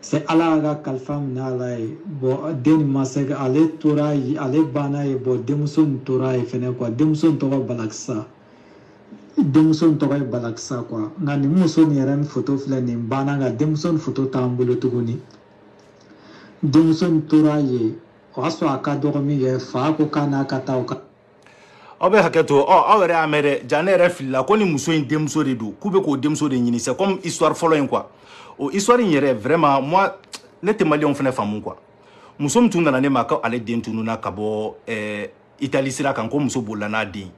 c'est Ala y'a ka kalifa minɛ a la ye bon den nin ma se ale tora yen ale banna yen bon denmuso nin tora yen fɛnɛ quoi denmuso nin tɔgɔ Balakisa denmuso nin tɔgɔ ye Balakisa quoi nka nin muso nin yɛrɛ ni photo filɛ nin banna nka denmuso nin photo t'an bolo tuguni. Denmuso tora ye o y'a sɔrɔ a ka dɔgɔ min kɛ fa ko k'a n'a ka taa o ka.
Aw bɛ hakɛ to aw yɛrɛ y'a mɛn dɛ ja ne yɛrɛ filila ko ni muso in denmuso de don k'u bɛ k'o denmuso de ɲini c'est comme histoire fɔlɔ in quoi o histoire in yɛrɛ vraiment moi ne tɛ maliyɛnw fɛnɛ faamu quoi muso min tun nana ne ma ko ale den tununa ka bɔ Italie sira kan ko muso bolila n'a den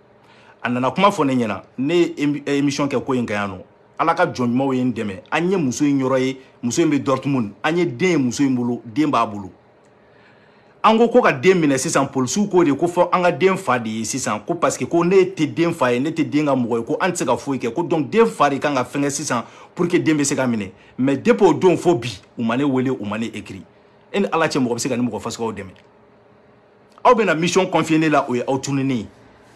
a nana kuma fɔ ne ɲɛna ne ye émission kɛ ko in kan yan nɔ Ala ka jɔn ɲumanw ye n dɛmɛ an ye muso in yɔrɔ ye muso in bɛ Dortmund an ye den ye muso in bolo den b'a bolo an ko ka den minɛ sisan polisiw ko de ko fɔ an ka den fa de ye sisan ko parce que ko ne tɛ den fa ye ne tɛ den ka mɔgɔ ye ko an tɛ se ka foyi kɛ ko donc den fa de kan ka fɛngɛ sisan pour que den bɛ se ka minɛ mais depuis o don fɔ bi u ma ne wele u ma ne écrit e ni Ala cɛ mɔgɔ bɛ se ka ni mɔgɔ fasuguyaw dɛmɛ aw bɛna mission confier ne la o ye aw tununen ye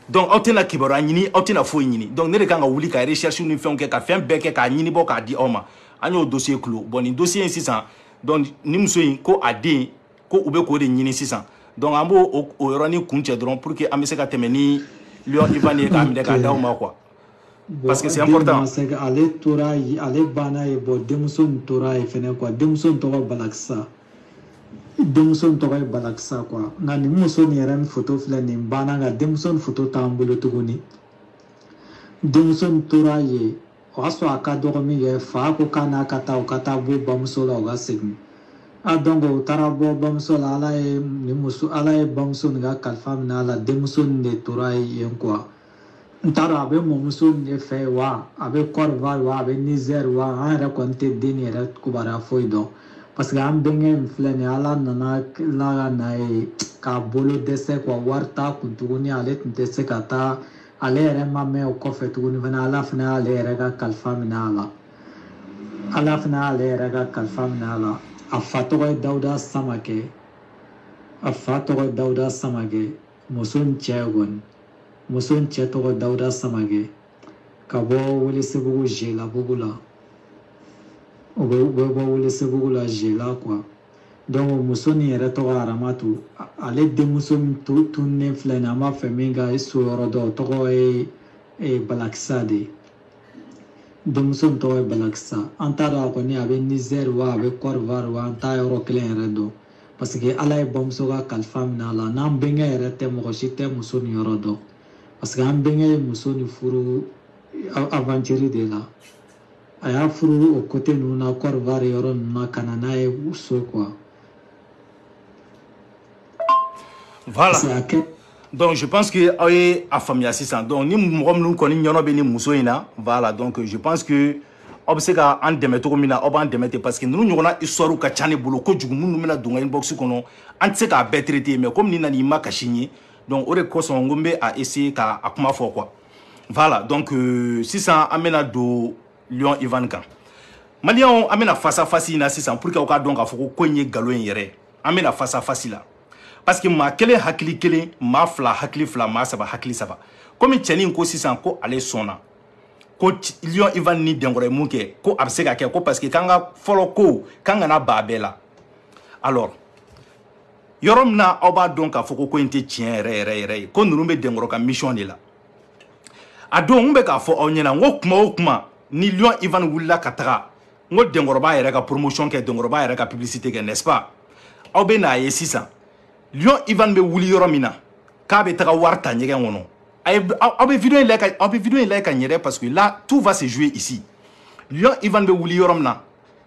donc aw tɛna kibaruya ɲini aw tɛna foyi ɲini donc ne de kan ka wuli ka recherche ni fɛnw kɛ ka fɛn bɛɛ kɛ k'a ɲini bɔ k'a di aw ma an y'o dossier clos bon nin dossier in sisan donc ni muso in ko a den ko u bɛ k'o de ɲini sisan donc an b'o o yɔrɔnin kun cɛ dɔrɔn pour que an bɛ se ka tɛmɛ ni Lion Ivan ye k'a minɛ k'a d'aw ma quoi parce que c'est important.
Ale tora ale banna ye bon denmuso in tora ye fɛnɛ quoi denmuso in tɔgɔ Balakisa denmuso in tɔgɔ ye Balakisa quoi nka nin muso nin yɛrɛ ni photo filɛ nin banna nka denmuso nin photo t'an bolo tuguni denmuso in tora ye o y'a sɔrɔ a ka dɔgɔ min kɛ fa ko k'a n'a ka taa bɔ bamuso la o ka segin donc o taara bɔ bamuso la ala ye bamuso nin ka kalifa minɛ a la denmuso nin de tora yen quoi n t'a dɔn a bɛ mɔmuso nin de fɛ wa a bɛ Côte d'Ivoire wa a bɛ Niger wa an yɛrɛ kɔni tɛ den nin yɛrɛ kibaruya foyi dɔn parce que an bɛnkɛ in filɛ nin ala nana tila ka na ye k'a bolo dɛsɛ quoi wari t'a kun tuguni ale tun tɛ se ka taa ale yɛrɛ ma mɛn o kɔfɛ tuguni fana ala fana y'ale yɛrɛ ka kalifa minɛ a la ala fana y'ale yɛrɛ ka kalifa minɛ a la a fa tɔgɔ ye Dawuda Samakɛ muso in cɛ kɔni muso in cɛ tɔgɔ Dawuda Samakɛ ka bɔ Welesebugu Jelabugu la o bɛ bɔ Welesebugu la Jela quoi donc muso nin yɛrɛ tɔgɔ Aramatu ale denmuso min tunnen filɛ nin an b'a fɛ min ka so yɔrɔ dɔn o tɔgɔ ye Balakisa de ye denmuso min tɔgɔ ye Balakisa an t'a dɔn a kɔni a bɛ Niger wa a bɛ Côte d'Ivoire wa an t'a yɔrɔ kelen yɛrɛ dɔn parce que ala ye bamuso ka kalifa minɛ a la n'an bɛnkɛ yɛrɛ tɛ mɔgɔ si tɛ muso nin yɔrɔ dɔn parce que an bɛnkɛ ye muso nin furu aventure de la a y'a furu o côté ninnu na Côte d'Ivoire yɔrɔ ninnu na ka na n'a ye so quoi.
Voilà. Donc je pense que aye a faamuya sisan donc ni mɔgɔ minnu kɔni ɲɔnɔ bɛ ni muso in na voilà donc je pense que aw bɛ se ka an dɛmɛ cogo min na aw b'an dɛmɛ ten parce que ninnu ɲɔgɔnna histoire ka ca ne bolo kojugu minnu bɛna don ka inbox kɔnɔ an tɛ se k'a bɛɛ traiter mais comme nin nana i ma kasi n ye donc o de kosɔn n ko n bɛ a essayer ka a kuma fɔ quoi voilà donc sisan an bɛna don Lion Ivan kan maliyɛnw an bɛna face à face in na sisan pour que aw k'a dɔn k'a fɔ ko in ye nkalon in yɛrɛ an bɛna face à face la. Parce que maa kelen hakili kelen maa fila hakili fila maa saba hakili saba komi cɛnin ko sisan ko ale sɔnna ko Lion Ivan ni denkɔrɔ ye mun kɛ ko a bɛ se ka kɛ ko parce que k'an ka fɔlɔ ko k'an kana ba bɛɛ la alors yɔrɔ min na aw b'a dɔn k'a fɔ ko in tɛ tiɲɛ yɛrɛ ye ko ninnu bɛ denkɔrɔ ka mission de la a don n bɛ k'a fɔ aw ɲɛna n ko kuma o kuma ni Lion Ivan wulila ka taga n ko denkɔrɔba yɛrɛ ka promotion kɛ denkɔrɔba yɛrɛ ka publicité kɛ n'est-ce pas aw bɛ n'a ye sisan Lion Ivan be wuli yɔrɔ min na k'a bɛ taga wari ta ɲɛgɛn kɔnɔ aw bɛ vidéo in lajɛ ka ɲɛ parce que là tout va se jouer ici Lion Ivan be wuli yɔrɔ min na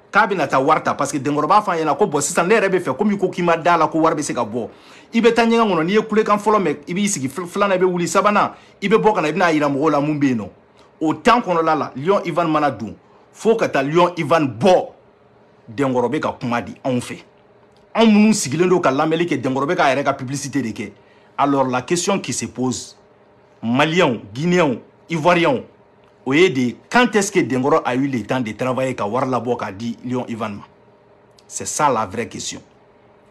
k'a bɛ na taa wari ta parce que denkɔrɔba f'a ɲɛna ko bon sisan ne yɛrɛ bɛ fɛ komi ko k'i ma da la ko wari bɛ se ka bɔ i bɛ taa ɲɛgɛn kɔnɔ n'i ye kulekan fɔlɔ mɛn i b'i sigi filanan i bɛ wuli sabanan i bɛ bɔ ka na i bɛna yira mɔgɔw la mun bɛ yen nɔ o temps kɔnɔla la Lion Ivan mana dun fo ka taa Lion Ivan bɔ denkɔrɔ bɛ ka kuma di anw fɛ. On nous sigilen do ka lameli ke denkɔrɔ ka yɛrɛ ka publicité de kɛ alors la question qui se pose Maliens, Guinéens, Ivoiriens o ye de quand est-ce que denkɔrɔ a eu le temps de travailler ka wari labɔ ka di Lion Ivan ma c'est ça la vraie question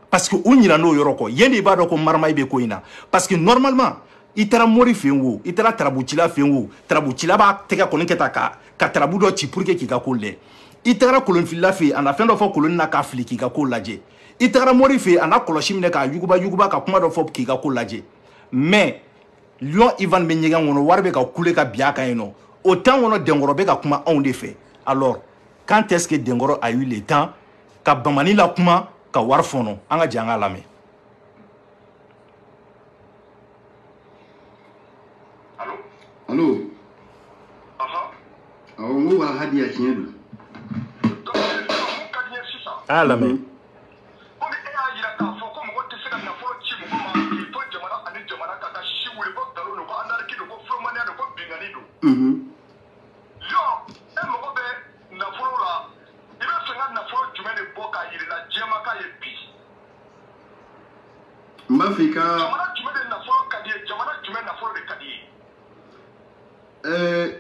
parce que u ɲina n'o yɔrɔ kɔ yen de b'a dɔn ko maramayi bɛ ko in na parce que normalement i taara mori fɛ yen wo i taara tarabucila fɛ yen wo tarabucila b'a tɛgɛ kɔni kɛ ta ka tarabu dɔ ci pour que k'i ka ko lajɛ i taara kolonfilila fɛ yen a na fɛn dɔ fɔ koloni na k'a fili k'i ka ko lajɛ i tagara mori fɛ a n'a kɔlɔsi minɛ k'a yuguba ka kuma dɔ fɔ k'i ka ko lajɛ mais Lion Ivan bɛ ɲɛgɛn kɔnɔ wari bɛ ka kule ka bin a kan yen nɔ o temps kɔnɔ denkɔrɔ bɛ ka kuma anw de fɛ alors quand est-ce que denkɔrɔ a eu le temps ka bamani la kuma ka wari fɔnɔ an ka jɛ an k'a lamɛn.
Allo awɔ n ko wala hadiya tiɲɛ don
a lamɛn.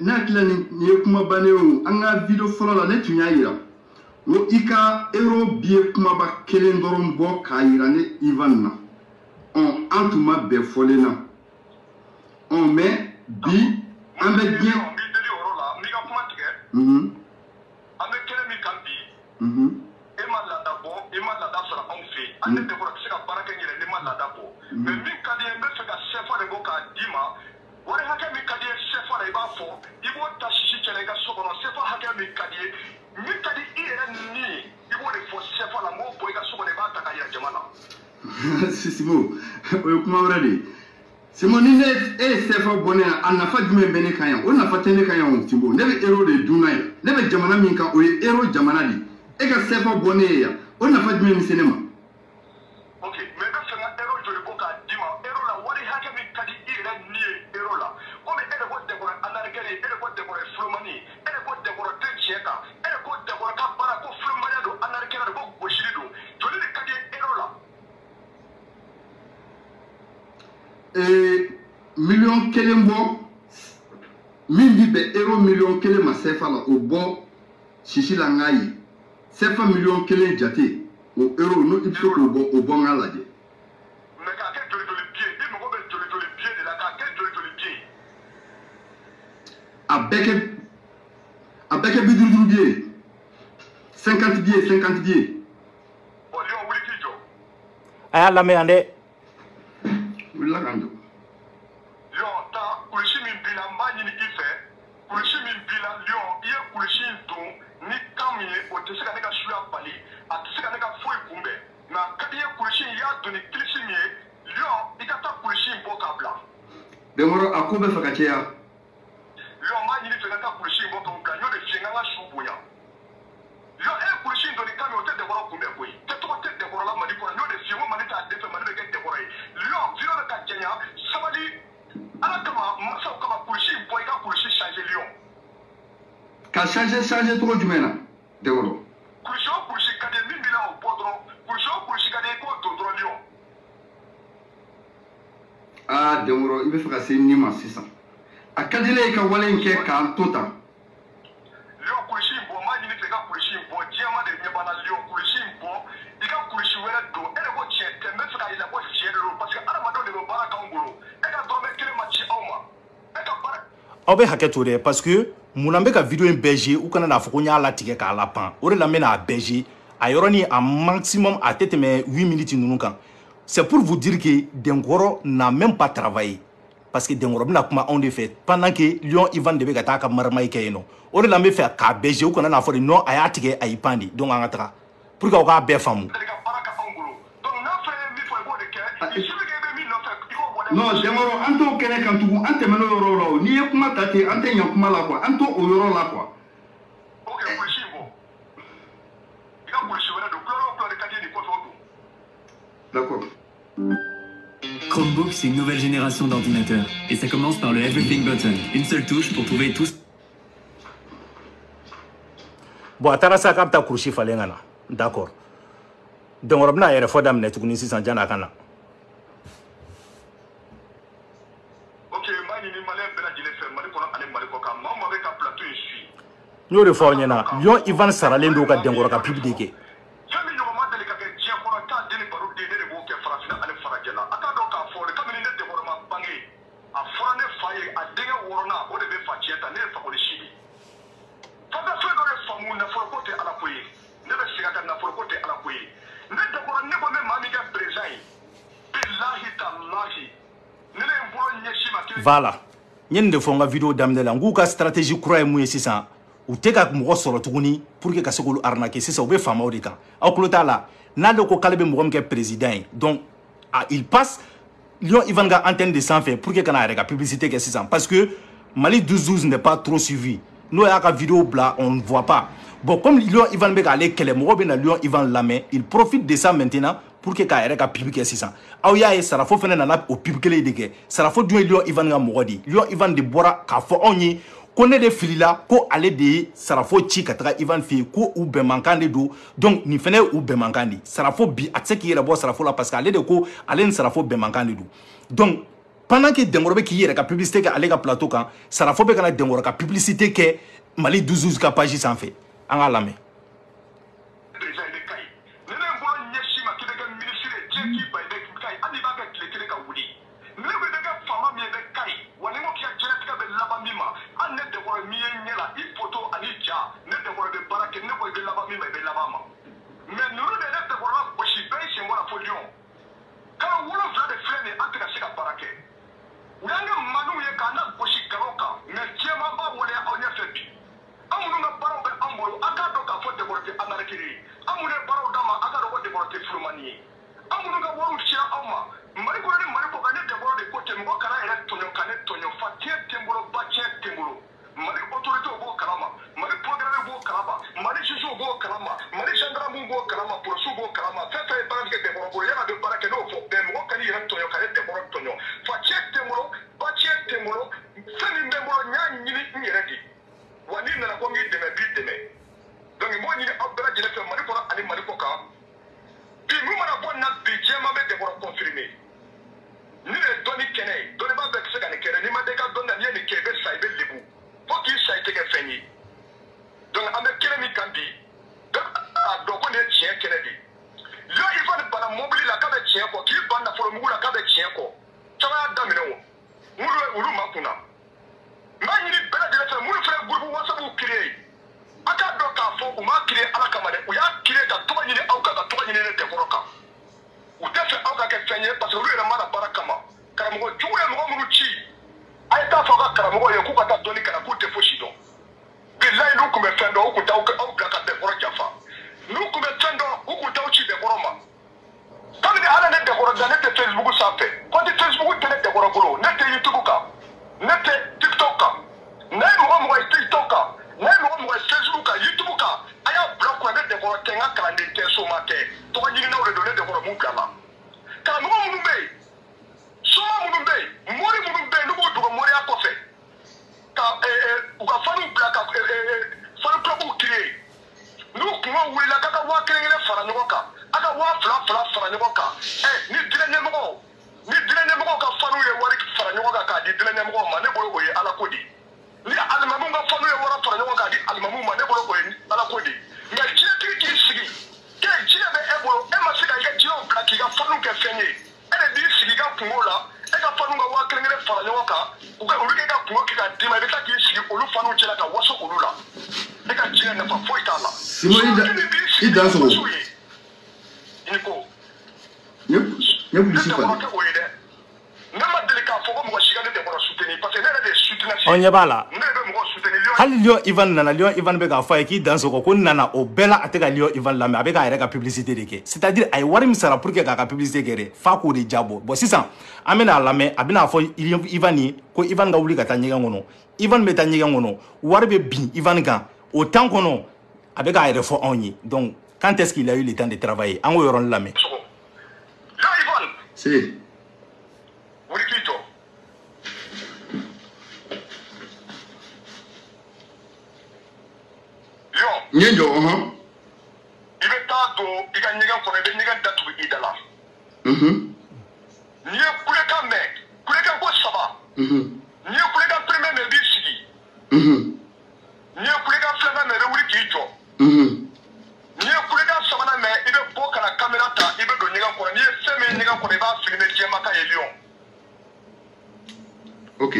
n'a tila ni ye kuma bannen o an ka video fɔlɔ la ne tun y'a yira ngo i ka euro billet kumaba kelen dɔrɔn bɔ k'a yira ne Ivan na an tun ma bɛɛ fɔlen na mais bi an bɛ diɲɛ
an bɛ kɛlɛ min kan bi e ma lada bɔ la i b'a fɔ i b'o ta sisi cɛla i ka so kɔnɔ sefa hakɛ min ka di ye min ka di i yɛrɛ ni i b'o de fɔ sefa la m'o bɔ i ka so kɔnɔ i b'a ta ka yira jama la.
Simo o ye kuma wɛrɛ de ye. Simo ni ne ye sefa bɔ ne a nafa jumɛn bɛ ne kan yan o nafa tɛ ne kan yan o Simo ne bɛ euro de dun n'a ye ne bɛ jamana min kan o ye euro jamana de e ka sefa bɔ ne ye yan o nafa jumɛn bɛ se ne ma.
Ok mais i bɛ fɛ ka euro joli bɔ k'a d'i ma euro la wari hakɛ min ka di i yɛrɛ ni ye euro la komi e de ko dɛkɔrɔ anarikɛri e de ko dɛkɔrɔ filomani e de ko dɛkɔrɔ tɛ tiɲɛ kan e de ko dɛkɔrɔ ka baara ko filomaniya don anarikɛri don ko gosili don joli de ka di euro la.
Million kelen bɔ min bi bɛn euro million kelen ma sefa la o bɔ sisi la n k'a ye sefa million kelen jate o euro n'o i bɛ se k'o bɔ o bɔ n k'a lajɛ.
Mais k'a kɛ joli joli biye i mago bɛ joli joli biye de la k'a kɛ joli joli biye.
A bɛɛ kɛ 50 biye 50 biye 50 biye.
Bon Lion wuli k'i jɔ.
A y'a lamɛn yan dɛ.
Wulila k'an jɔ.
Lion ta kulusi min b'i la n b'a ɲini i fɛ kulusi min b'i la Lion i ye kulusi in don ni kan min ye o tɛ se ka ne ka suya bali a tɛ se ka ne ka foyi kunbɛn nka a ka di i ye kulusi in i y'a don ni kilisi min ye Lion i ka taa kulusi in bɔ k'a bila.
Bɛnkɔrɔ a ko bɛ fɛ ka caya.
Lion n b'a ɲini fɛ ka taa kulusi in bɔ k'o bila n y'o de f'i ye n ka n ka su bonya. Lion e ye kulusi in don ni kan min o tɛ dɛkɔrɔ kunbɛn koyi kɛcogo tɛ dɛkɔrɔ la Mali kɔnɔ n y'o de f'i ye n ko Mali t'a den fɛ Mali bɛ kɛ dɛkɔrɔ ye Lion video bɛ ka jɛnya sabali ala kama masaw kama kulusi in bɔ i ka kulusi changer Lion.
Ka changer cogo jumɛn na Dɛkɔrɔ.
Kulusi o kulusi ka di ye min b'i la o bɔ dɔrɔn kulusi o kulusi ka di ye i k'o don dɔrɔn Lion.
Dɛkɔrɔ i bɛ fɛ ka se ni ma sisan a ka di ne ye ka wale in kɛ k'an to tan.
Lion kulusi in bɔ n b'a ɲini fɛ i ka kulusi in bɔ diɲɛma de ɲɛ b'a la Lion kulusi in bɔ i ka kulusi wɛrɛ don e de ko tiɲɛ tɛ n bɛ fɛ ka yira ko tiɲɛ de don parce que adamadenw de bɛ baara k'anw bolo e ka dɔrɔmɛ kelen ma ci aw ma e ka baara.
Aw bɛ hakɛ to dɛ parce que mun na n bɛ ka video in bɛɛ jouer u kana n'a fɔ ko n y'a latigɛ k'a lapan o de la n bɛ n'a bɛɛ jouer a yɔrɔnin a maximum a tɛ tɛmɛ 8 minutes ninnu kan c'est pour vous dire que Denkoro n'a même pas travaillé parce que Denkoro bɛna kuma anw de fɛ pendant que Lion Ivan de bɛ ka taa ka maramayi kɛ yen nɔ o de la n bɛ fɛ k'a bɛɛ jouer u kana n'a fɔ de non a y'a tigɛ a y'i pan de donc an ka taga pour que aw k'a bɛɛ faamu.
Non Dɛkɔrɔ an t'o kɛnɛ kan tugun an tɛmɛn'o yɔrɔ la o n'i ye kuma ta ten an tɛ ɲɛ kuma la quoi an t'o o yɔrɔ la quoi.
Ok kulusi in bɔ i ka kulusi wɛrɛ don kulɔri o kulɔri ka di ye nin kɔfɛ o don.
D'accord.
Chromebook, c'est une nouvelle génération d'ordinateurs. Et ça commence par le Everything Button. Une seule touche pour trouver tout.
Bon, a taara sa k'a bɛ taa kurusi falen ka na d'accord Denkoro bɛna a yɛrɛ fɔ daminɛ tuguni sisan janni a ka na.
Ok n b'a ɲini maliyɛn bɛɛ lajɛlen fɛ Mali kɔnɔ ani Mali kɔ kan maa o maa bɛ ka plateau in suit.
n y'o de fɔ aw ɲɛna Lion Ivan saralen don ka Denkoro ka pub de kɛ.
Fɛn min ɲɔgɔn ma deli ka kɛ diɲɛ kɔnɔ taa den ni baro den ne de b'o kɛ farafinna ani farajɛ la a k'a dɔn k'a fɔ de kabini ne Denkoro ma bange a fɔra ne fa ye a denkɛ wɔɔrɔnan o de bɛ fa tiɲɛ ta ne ye Fakoli Si de ye. Fɛn dɔ de faamu nafolo ko tɛ ala ko ye ne bɛ segin a kan nafolo ko tɛ ala ko ye ne Denkoro ne ko n bɛ maa min kɛ président ye bilahi talahi ne ye n bolo ɲɛsin ma.
Voilà n ye nin de fɔ n ka video daminɛ la n k'u ka stratégie kura ye mun ye sisan u tɛ ka mɔgɔ sɔrɔ tuguni pour que ka se k'olu arnaquer sisan u bɛ faamaw de kan aw tulo t'a la n'ale ko k'ale bɛ mɔgɔ min kɛ président ye donc il passe Lion Ivan ka antenne de sanfɛ pour que kana a yɛrɛ ka publicité kɛ sisan parce que Mali 12-12 n'est pas trop suivi n'o y'a ka vidéo bila on ne voit pas bon comme Lion Ivan bɛ k'ale kɛlɛ mɔgɔw bɛ na Lion Ivan lamɛn il profite de ça maintenant pour que k'a yɛrɛ ka pub kɛ sisan aw y'a ye Sarafo fɛnɛ nana o pub kelen de kɛ Sarafo dun ye Lion Ivan ka mɔgɔ de Lion Ivan de bɔra k'a fɔ anw ye ko ne de filila ko ale de ye Sarafo ci ka taga Ivan fɛ yen ko u bɛnmankan de don donc nin fɛnɛ ye u bɛnmankan de Sarafo bi a tɛ se k'i yɛrɛ bɔ Sarafo la parce que ale de ko ale ni Sarafo bɛnmankan de don donc pendant que Denkoro bɛ k'i yɛrɛ ka publicité kɛ ale ka plateau kan Sarafo bɛ kana Denkoro ka publicité kɛ Mali 12-12 ka page sanfɛ an k'a lamɛn.
Manu ye kana gosi garo kan mais
ɲini n yɛrɛ de wa n'i nana ko n k'i dɛmɛ b'i dɛmɛ donc n b'o ɲini aw bɛɛ lajɛlen fɛ Mali kɔnɔ ani Mali kɔ kan bi mun mana bɔ nin na bi jɛman bɛ Dɛkɔrɔ confirmer ni de ye dɔnni kɛnɛ ye dɔnnibaa bɛɛ tɛ se ka nin kɛ dɛ n'i ma da i ka dɔnni na n'i ye nin kɛ i bɛ sa i bɛ lebu fo k'i sa i tɛ kɛ fɛn ye donc an bɛ kɛnɛ min kan bi bɛɛ a dɔn ko nin ye tiɲɛ kɛnɛ de Lion Ivan bana mobili la k'a bɛ tiɲɛ kɔ k'i ban nafolo mugu la k'a bɛ tiɲɛ kɔ caman y'a daminɛ o olu ma kunna n b'a ɲini bɛɛ lajɛlen fɛ minnu fana groupe WhatsApp créé a k'a dɔn k'a fɔ u m'a créé Ala kama dɛ u y'a créé ka tɔgɔ ɲini aw kan ka tɔgɔ ɲini ne Dɛkɔrɔ kan u tɛ fɛ aw ka kɛ fɛn ye parce que olu yɛrɛ mana baara kama karamɔgɔ jugu ye mɔgɔ minnu ci a ye taa fɔ aw ka karamɔgɔ ye k'u ka taa dɔnni kalan k'u tɛ fosi dɔn bilayi n'u tun bɛ fɛn dɔn u tun t'aw bila ka Dɛkɔrɔ janfa n'u tun bɛ fɛn dɔn u tun t'aw ci Dɛkɔrɔ ma kabini ala ne Dɛkɔrɔ da ne tɛ Facebook sanfɛ compte Facebook tɛ ne Dɛkɔrɔ bolo ne tɛ YouTube kan ne tɛ TikTok kan ne ye mɔgɔ ye TikTok kan ne ye mɔgɔ ye Facebook kan YouTube kan a y'a bila kunna ne Dɛkɔrɔ tɛ n ka kalanden tɛ soma tɛ tɔgɔ ɲininaw de don ne Dɛkɔrɔ mun bila la karamɔgɔ minnu bɛ yen soma minnu bɛ yen mori minnu bɛ yen n'u b'o dogo moriya kɔfɛ ka u ka faniw bila ka fani clubw créé n'u kungo wulila k'a ka 1000 fara ɲɔgɔn kan a ka 2000 fara ɲɔgɔn kan ni dinɛ ɲɛmɔgɔw ka faniw ye wari fara ɲɔgɔn kan k'a di dinɛ ɲɛmɔgɔw ma ne bolo o ye Ala ko de ni alimamuw ka faniw ye wari fara ɲɔgɔn kan k'a di alimamuw ma ne bolo o ye Ala ko de mais diɲɛtigi k'i sigi k'e diɲɛ bɛ e bolo e ma se ka i ka diɲɛw bila k'i ka faniw kɛ fɛn ye e de b'i sigi i ka kungo la e ka faniw ka 1000 fara ɲɔgɔn kan olu k'e ka kungo kɛ ka d'i ma i bɛ taa k'i sigi olu faniw cɛla ka waso olu la e ka diɲɛ nafa foyi t'a la
i da sɔrɔ
i ko
ne polisi fa
o ye dɛ ne ma deli k'a fɔ ko mɔgɔ si ka ne Dɛkɔrɔ soutenir parce que ne yɛrɛ de soutenir
on ɲɛ b'a la
ne bɛ mɔgɔ soutenir
hali Lion Ivan nana Lion Ivan bɛ k'a fɔ a ye k'i dan sɔgɔ ko nana o bɛɛ la a tɛ ka Lion Ivan lamɛn a bɛ k'a yɛrɛ ka publicité de kɛ c'est-à-dire a ye wari min sara pour que k'a ka publicité kɛ dɛ f'a k'o de jabɔ bon sisan an bɛna a lamɛn a bɛna fɔ Ivan ye ko Ivan ka wuli ka taa ɲɛgɛn kɔnɔ Ivan bɛ taa ɲɛgɛn kɔnɔ wari bɛ bin Ivan kan o temps kɔnɔ a bɛ k'a yɛrɛ fɔ anw ye donc quand est-ce qu'il a eu le temps de travailler an k'o yɔrɔnin lamɛn.
Lion Ivan
si
wuli k'i jɔ Lion
n ye jɔ
i bɛ taa don i ka ɲɛgɛn kɔnɔ i bɛ ɲɛgɛn datugu i da la n'i ye kulekan mɛn kulekan ko 3 n'i ye kulekan premier mɛn i b'i sigi n'i ye kulekan 2nan mɛn i bɛ wuli k'i jɔ n'i ye kulekan 3nan mɛn i bɛ bɔ ka na caméra ta i bɛ don ɲɛgɛn kɔnɔ n'i ye fɛn min ye ɲɛgɛn kɔnɔ i b'a filmer jɛmakan ye Lion
ok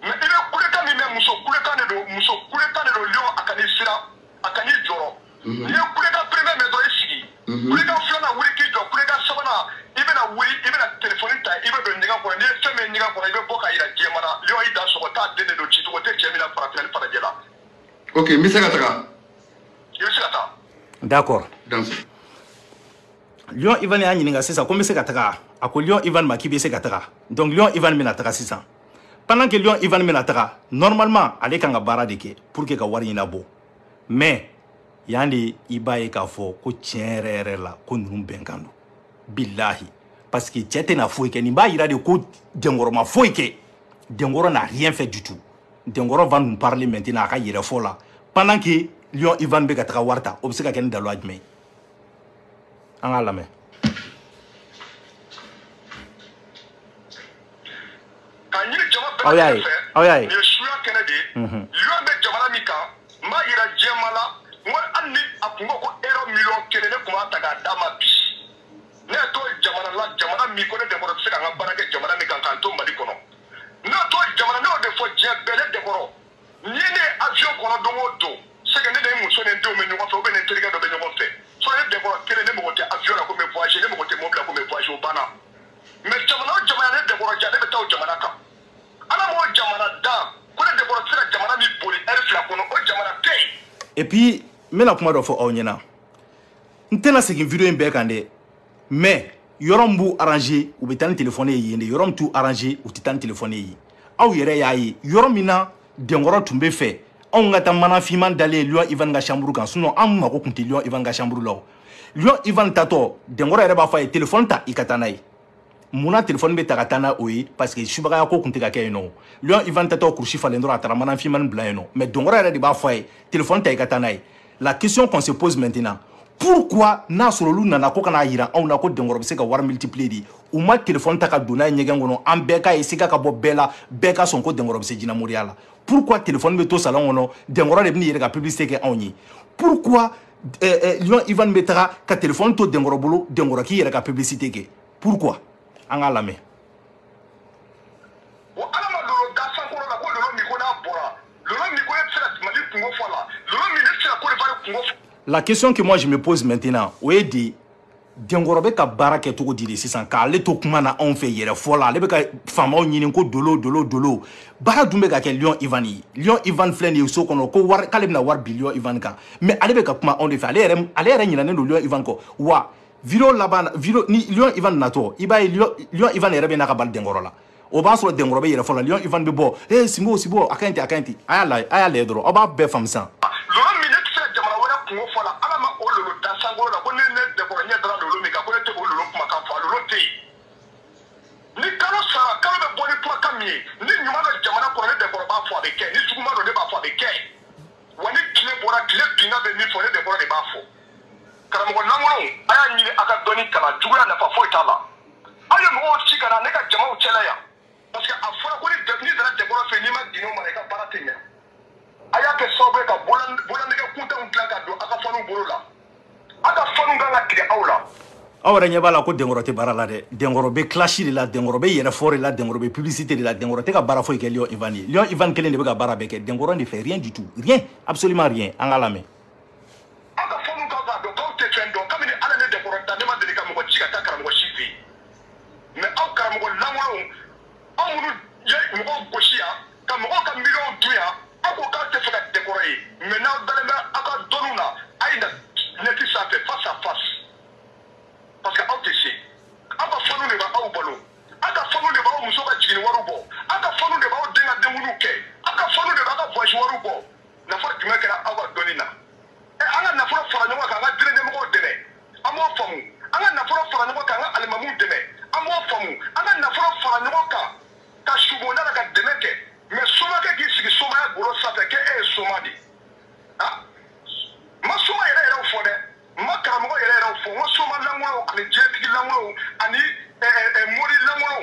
mais i bɛ kulekan min mɛn muso kulekan de don Lion a ka n'i siran a ka n'i jɔrɔ n'i ye kulekan premier mɛn dɔrɔn i sigi kulekan 2nan wuli k'i jɔ kulekan 3nan i bɛna wuli i bɛna téléphone ta i bɛ don ɲɛgɛn kɔnɔ n'i ye fɛn min ye ɲɛgɛn kɔnɔ i bɛ bɔ ka yira jɛma na Lion i da sɔgɔ t'a den de don ci cogo tɛ cɛ min na farafinna farajɛ la
ok n bɛ se ka taga
i bɛ se ka taa
d'accord
danse
Lion Ivan y'a ɲininka sisan ko n bɛ se ka taga a ko Lion Ivan ma k'i bɛ se ka taga donc Lion Ivan bɛna taga sisan pendant que Lion Ivan bɛna taga normalement ale kan ka baara de kɛ pour que ka wari ɲɛnabɔ mais yan de i b'a ye k'a fɔ ko tiɲɛ yɛrɛ yɛrɛ la ko ninnu bɛnkan don bilahi parce que cɛ tɛna foyi kɛ nin b'a yira de ko Dɛkɔrɔ ma foyi kɛ Dɛkɔrɔ n'a rien fait du tout Dɛkɔrɔ va nous parler maintenant a ka yɛrɛfɔ la pendant que Lion Ivan bɛ ka taga wari ta o bɛ se ka kɛ ni daluya jumɛn ye an k'a lamɛn.
ka ɲini jama
aw y'a ye aw y'a ye
nin ye suya kɛnɛ de ye Lion bɛ jamana min kan n b'a yira jɛma la n ko hali ni a kun ko euro 1,000,000 ne tun b'a ta k'a d'a ma bi ne ye to jamana la jamana min ko ne Dɛkɔrɔ tɛ se ka n ka baara kɛ jamana min kan k'an to Mali kɔnɔ ne y'o to jamana ne y'o de fɔ diɲɛ bɛɛ ne Dɛkɔrɔ ni ne ye avion kɔnɔ don o don c'est que ne de muso ni denw bɛ ɲɔgɔn fɛ ou bien ne terikɛ dɔ bɛ ɲɔgɔn fɛ so ne Dɛkɔrɔ kelen ne mago tɛ avion la ko n bɛ voyager ne mago tɛ mobile la ko n bɛ voyager o banna mais jamana o jamana ne Dɛkɔrɔ ja ne bɛ taa o jamana kan ala m'o jamana dan ko ne Dɛkɔrɔ tɛ se ka jamana min boli heure 2 kɔnɔ o jamana tɛ yen.
et puis n bɛna kuma dɔ fɔ aw ɲɛna n tɛna segin video in bɛɛ kan dɛ mais yɔrɔ min b'u arranger u bɛ taa ni téléphone ye yen de yɔrɔ min t'u arranger u tɛ taa ni téléphone ye yen aw yɛrɛ y'a ye yɔrɔ min na Dɛkɔrɔ tun bɛ fɛ anw ka taa mana finman dalen Lion Ivan ka chambre kan sinon an mago tun tɛ Lion Ivan ka chambre la o Lion Ivan tatɔ Dɛkɔrɔ yɛrɛ b'a fɔ a ye téléphone ta i ka taa n'a ye Muna téléphone be tagatana oui parce que subagaya ko kunte ka kay no Lion Ivan tato kurshi falen dro atara manan fi man bla no mais dongora re de ba foy téléphone tay katana la question qu'on se pose maintenant pourquoi na solo nana ko kana yira on na ko dongoro be se ka war multiplier di ou ma téléphone ta ka dona nyegen gono an beka e sika ka bo bela beka son ko dongoro be se jina moriala pourquoi téléphone be to salon ono dongoro de ni yira ka publicité ke onyi pourquoi Lion Ivan metara ka téléphone to dongoro bolo dongoro ki yira ka publicité ke pourquoi anga lame
o alama do da sankoro la ko lo mi ko na bora lo mi ko tsira mali kungo fola lo mi ne tsira ko le kungo.
La question que moi je me pose maintenant o di dengorobe ka baraka to di sisan ka le to kuma na on fait yere fola le be ka fama nyini ko dolo bara dumbe ka ke Lion Ivan fleni so kono ko war kale na war billion Ivan ka mais ale be ka kuma on le fait ale nyina ne Lion Ivan ko wa video labana video ni Lion Ivan nato iba Lion Ivan rebe na ka bal dengoro la o ba so dengoro be yere fola Lion Ivan be bo sibo akanti aya le dro o ba be famsan
lo mi ne tsira jamana wala kungo fola alama o lo da sangoro la ko ne de ko nya dra lo mi ka ko te o lo kuma ka fa lo te ni kalo sa kalo be boni to kamie ni nyuma do jamana ko ne de ko ba fo be ke ni suguma do de ba fo be ke wani kile bora kile binga be ni fo ne de ko de ba fo karamo nangono aya ni aka doni kala juya na fa fo itala aya mo chikana ne ka jama o chela ya parce que afora ko ni dara de ko fe ni ma dino ma ka baratenya aya ke sobe ka bolan ne ka kunta un klaka do aka fonu borola aka fonu ngala kide awla
awra nyabala ko dengoro te barala de dengoro be clash de la dengoro be yere fort la dengoro be publicité de la dengoro te ka bara fo ke Lion Ivan kelen de be ka bara be ke dengoro ne fait rien du tout rien absolument rien angalame
aka fonu ka do ko te fendo comme ni ala ne dengoro da ne ma de ka mo chika ta kara mo shifi mais aw kara mo lamulo amunu ye mo goshia ka mo ka million tuya ako ka te faka dengoro yi mais na dalema aka donuna aina ne ti sa fait face à face parce que aw te se aka fonu ne ba aw balo aka fonu ne ba aw muso ka jigini waru bo aka fonu ne ba aw denga demunu ke aka fonu ne ba aka voyage waru bo na fa duma kera aw donina anga na fura fara nyoma ka nga dire ne mo deme amo famu anga na fura fara nyoma ka nga alimamu deme amo famu anga na fura fara nyoma ka shubonda ka deme ke mais soma ke ki sigi soma ya goro sa ke soma di ma soma yere fo de ma karamo yere fo ma soma lango ani jetigi lango ani mori lango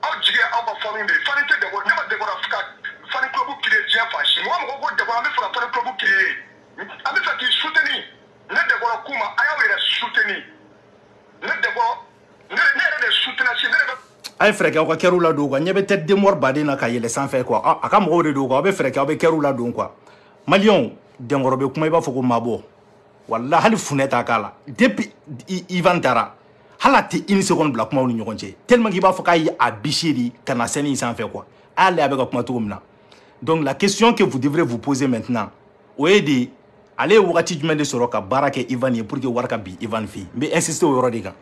aw jige aw ba fanu de fani te de ko ne ma de ko afka fani club ki de je fa shi mo ko de ko ami fara fani club ki ami fa ki soutenir ne de ko kuma aya were soutenir ne de ko ne de soutenir si ne
ay frère ka keru la do ko nyebe tête de mort badina ka yele sans faire quoi aka mo de do ko be frère ka be keru la do quoi malion dengoro be kuma iba foko mabo wallahi hali funeta kala depuis Ivan Tara halati une seconde black ma ni ñokonche tellement qu'il va faut kay abishiri kana seni sans faire quoi allez avec kuma to mna donc la question que vous devrez vous poser maintenant oedi allez wakati jumende soroka baraka Ivan ye pour que warka bi Ivan fi mais insister au yoro diga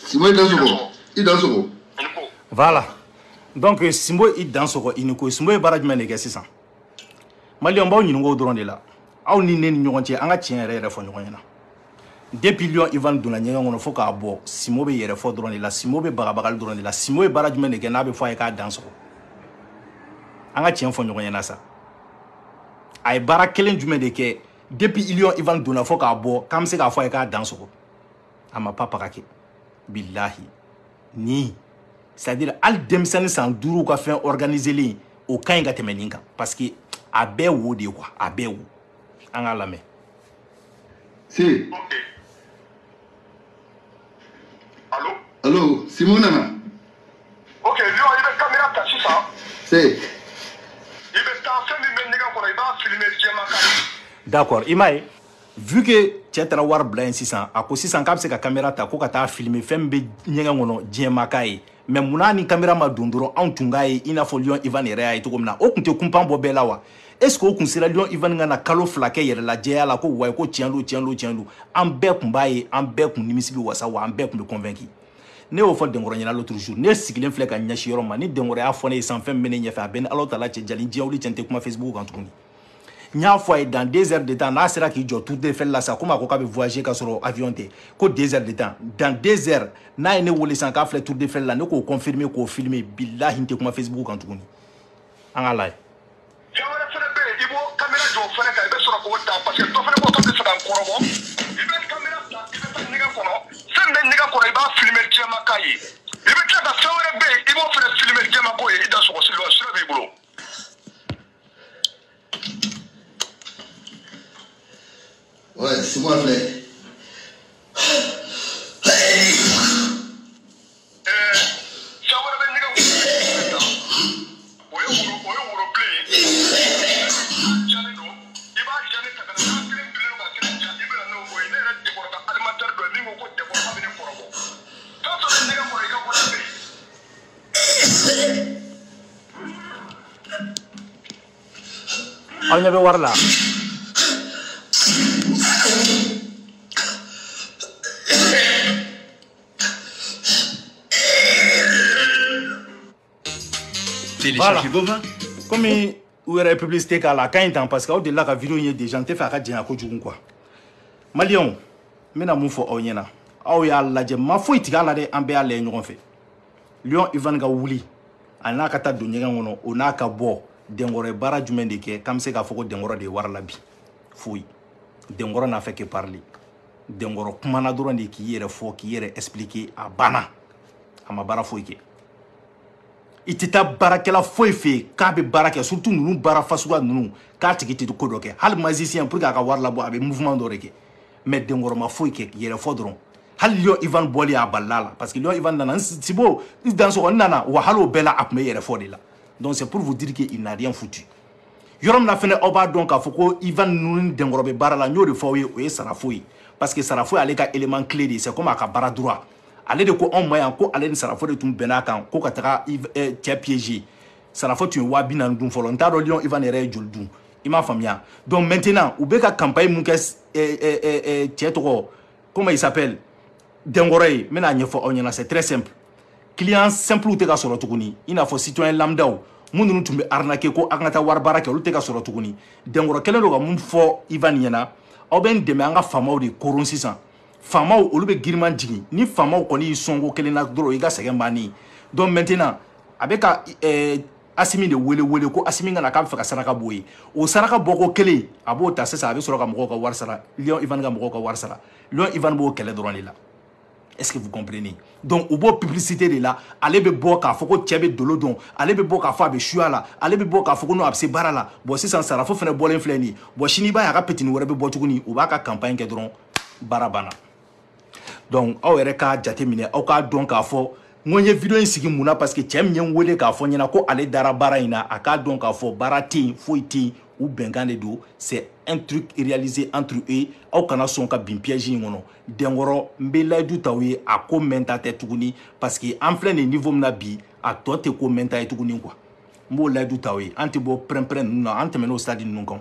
Simon Dansoko.
Voilà. Donc Simbo i Dansoko iniko Simbo e bara jumɛn de kɛ sisan. Malien baw ɲininko dɔrɔn de la. Aw ni ne ni ɲɔgɔn cɛ an ka tiɲɛ yɛrɛ fɔ ɲɔgɔn ɲɛna. Depuis Lion Ivan donna ɲɛgɛn kɔnɔ fo k'a bɔ Simbo bɛ yɛrɛ fɔ dɔrɔn de la. Simbo bɛ bagabagali dɔrɔn de la. Simbo e bara jumɛn de kɛ n'a bɛ fɔ a ye k'a Dansoko. An ka tiɲɛ fɔ ɲɔgɔn ɲɛna sa. A ye baara kelen jumɛn de kɛ depuis Lion Ivan donna fo k'a bɔ k'an bɛ se k'a fɔ a ye k'a Dansoko. A ma pas paga kɛ. Billahi. Ni c'est-à-dire al denmisɛnnin san 5 ka fɛn organisé o ka ɲi ka tɛmɛ nin kan parce que a bɛɛ wo de quoi a bɛɛ wo an k'a lamɛn.
Si. Allo Simon nana.
Ok, Lion i bɛ caméra ta sisan.
Si.
I bɛ taa fɛn min bɛ ɲɛgɛn kɔnɔ i b'a filmer jɛman kan.
D'accord, i m'a ye vu que cɛ taara wari bila yen sisan a ko sisan k'a bɛ se ka caméra ta ko ka taa filmer fɛn min bɛ ɲɛgɛn kɔnɔ diɲɛma k'a ye mais munna ni caméra ma don dɔrɔn anw tun k'a ye i n'a fɔ Lion Ivan yɛrɛ y'a ye cogo min na o tun tɛ kunpan bɔ bɛɛ la wa est-ce que o kun sera Lion Ivan ka na kalo 2 kɛ yɛrɛ lajɛya la ko wayi ko tiɲɛ don an bɛɛ tun b'a ye an bɛɛ tun nimisi bɛ wasa wa an bɛɛ tun bɛ convaincu ne y'o fɔ Denkɔrɔ ɲɛna l'autre jour ne sigilen filɛ ka ɲɛsin yɔrɔ ma ni Denkɔrɔ y'a fɔ ne ye san fɛn min bɛ ne ɲɛfɛ a bɛ ni Alahu Taala cɛ jali diɲɛ wuli cɛ n tɛ kuma Facebook kan tuguni n y'a fɔ a ye dans 2 heures de temps n'a sera k'i jɔ Tour d'Eiffel la sa komi a ko k'a bɛ voyager ka sɔrɔ avion tɛ ko 2 heures de temps dans 2 heures n'a ye ne wele sisan k'a filɛ Tour d'Eiffel la ne k'o confirmer k'o filmer billahi n tɛ kuma Facebook kan tuguni an k'a lajɛ.
Fɛn wɛrɛ fɛnɛ bɛ yen i b'o caméra jɔ o fɛnɛ kan i bɛ sɔrɔ k'o ta parce que dɔ fɛnɛ ko k'a bɛ fɛ ka n kɔrɔbɔ i bɛ caméra ta i bɛ taa ɲɛgɛn kɔnɔ fɛn bɛ ɲɛgɛn kɔnɔ i b'a filmer jɛman kan ye i bɛ tila ka fɛn wɛrɛ bɛ yen i b'o fɛnɛ filmer jɛman ko ye i da sɔgɔ sira b'i bolo.
Ouais, c'est moi le
aw ɲɛ bɛ wari la. Voilà. Comme u yɛrɛ publicité k'a la a ka ɲi tan parce que aw delila ka vidéo ye déjà n tɛ fɛ a ka janya kojugu quoi. Maliyɛnw n bɛna mun fɔ aw ɲɛna aw y'a lajɛ ma foyi tigɛ a la dɛ an bɛɛ y'a lajɛ ɲɔgɔn fɛ Lion Ivan ka wuli a n'a ka taa don ɲɛgɛn kɔnɔ o n'a ka bɔ Denkɔrɔ ye baara jumɛn de kɛ k'an bɛ se k'a fɔ ko Denkɔrɔ de ye wari la bi foyi Denkɔrɔ n'a fait que parler Denkɔrɔ kumana dɔrɔn de k'i yɛrɛ fɔ k'i yɛrɛ expliquer a banna a ma baara foyi kɛ i tɛ taa baarakɛla foyi fɛ yen k'a bɛ baara kɛ surtout ninnu baara fasuguya ninnu k'a tigi tɛ ko dɔ kɛ hali magicien pour que a ka wari labɔ a bɛ mouvement dɔ de kɛ mais Denkɔrɔ ma foyi kɛ yɛrɛ fɔ dɔrɔn hali Lion Ivan bɔli a balila la parce que Lion Ivan nana Simbo Dansoko nana wa hali o bɛɛ la a tun bɛ yɛrɛ fɔ de la donc c'est pour vous dire que il n'a rien foutu yɔrɔ min na fɛnɛ aw b'a dɔn k'a fɔ ko Ivan ninnu ni Denkɔrɔ bɛ baara la n y'o de fɔ aw ye o ye Sarafo ye parce que Sarafo y'ale ka élément clé de ye c'est comme a ka baara droit ale de ko anw ma yan ko ale ni Sarafo de tun bɛn'a kan ko ka taga cɛ piéger Sarafo tun ye 4000 dun fɔlɔ n t'a dɔn Lion Ivan yɛrɛ ye joli dun i m'a faamuya donc maintenant u bɛ ka campagne mun kɛ cɛ tɔgɔ comment il s'appelle Denkɔrɔ ye n bɛna ɲɛfɔ aw ɲɛna c'est très simple client simple tɛ ka sɔrɔ tuguni i n'a fɔ citoyen lambdaw mun ninnu tun bɛ arnaquer ko an ka taa wari baara kɛ olu tɛ ka sɔrɔ tuguni Denkɔrɔ kɛlen don ka mun fɔ Ivan ɲɛna aw bɛ n dɛmɛ an ka faamaw de koron sisan faamaw olu bɛ giriman jigin ni faamaw kɔni y'i sɔn ko kelen na dɔrɔn i ka sɛgɛn bannen donc maintenant a bɛ ka Asimi de wele ko Asimi kana k'a bɛ fɛ ka saraka bɔ ye o saraka bɔko kelen a b'o ta sisan a bɛ sɔrɔ ka mɔgɔw ka wari sara Lion Ivan ka mɔgɔw ka wari sara Lion Ivan b'o kɛlɛ dɔrɔn de la est-ce que vous comprenez donc u b'o publicité de la ale bɛ bɔ k'a fɔ ko cɛ bɛ dolo dɔn ale bɛ bɔ k'a fɔ a bɛ suya la ale bɛ bɔ k'a fɔ ko non a bɛ se baara la bon sisan Sarafo fana bɔlen filɛ nin ye bon sini i b'a ye a ka petini wɛrɛ bɛ bɔ tuguni u b'a ka campagne kɛ dɔrɔn baara banna donc aw yɛrɛ k'a jateminɛ aw k'a dɔn k'a fɔ n ko n ye vidéo in sigi mun na parce que cɛ min ye n wele k'a fɔ ɲɛna ko ale dara baara in na a k'a dɔn k'a fɔ baara tɛ yen foyi tɛ yen u bɛnkan de don c'est un truc réalisé entre eux aw kana sɔn ka bin piège in kɔnɔ Denkɔrɔ n bɛ layidu ta aw ye a ko mɛn ta tɛ tuguni parce que an filɛ nin niveau min na bi a tɔ tɛ ko mɛn ta ye tuguni quoi n b'o layidu ta aw ye an tɛ bɔ pɛrɛn-pɛrɛn ninnu na an tɛmɛna o stade ninnu kan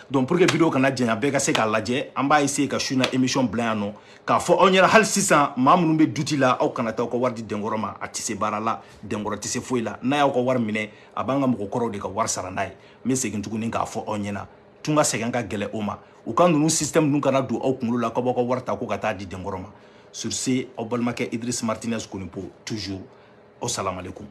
donc pour que vidéo kana janya bɛɛ ka se k'a lajɛ an b'a essayer ka suna émission bila yan nɔ k'a fɔ aw ɲɛna hali sisan maa minnu bɛ duti la aw kana taa aw ka wari di Denkɔrɔ ma a tɛ se baara la Denkɔrɔ tɛ se foyi la n'a y'aw ka wari minɛ a b'an ka mɔgɔkɔrɔw de ka wari sara n'a ye n bɛ segin tuguni k'a fɔ aw ɲɛna tun ka sɛgɛn ka gɛlɛ o ma u ka ninnu système ninnu kana don aw kunkolo la k'aw b'aw ka wari ta ko ka taa di Denkɔrɔ ma sur ce aw balimakɛ Idriss Martinez Konipo toujours au salam alaikum.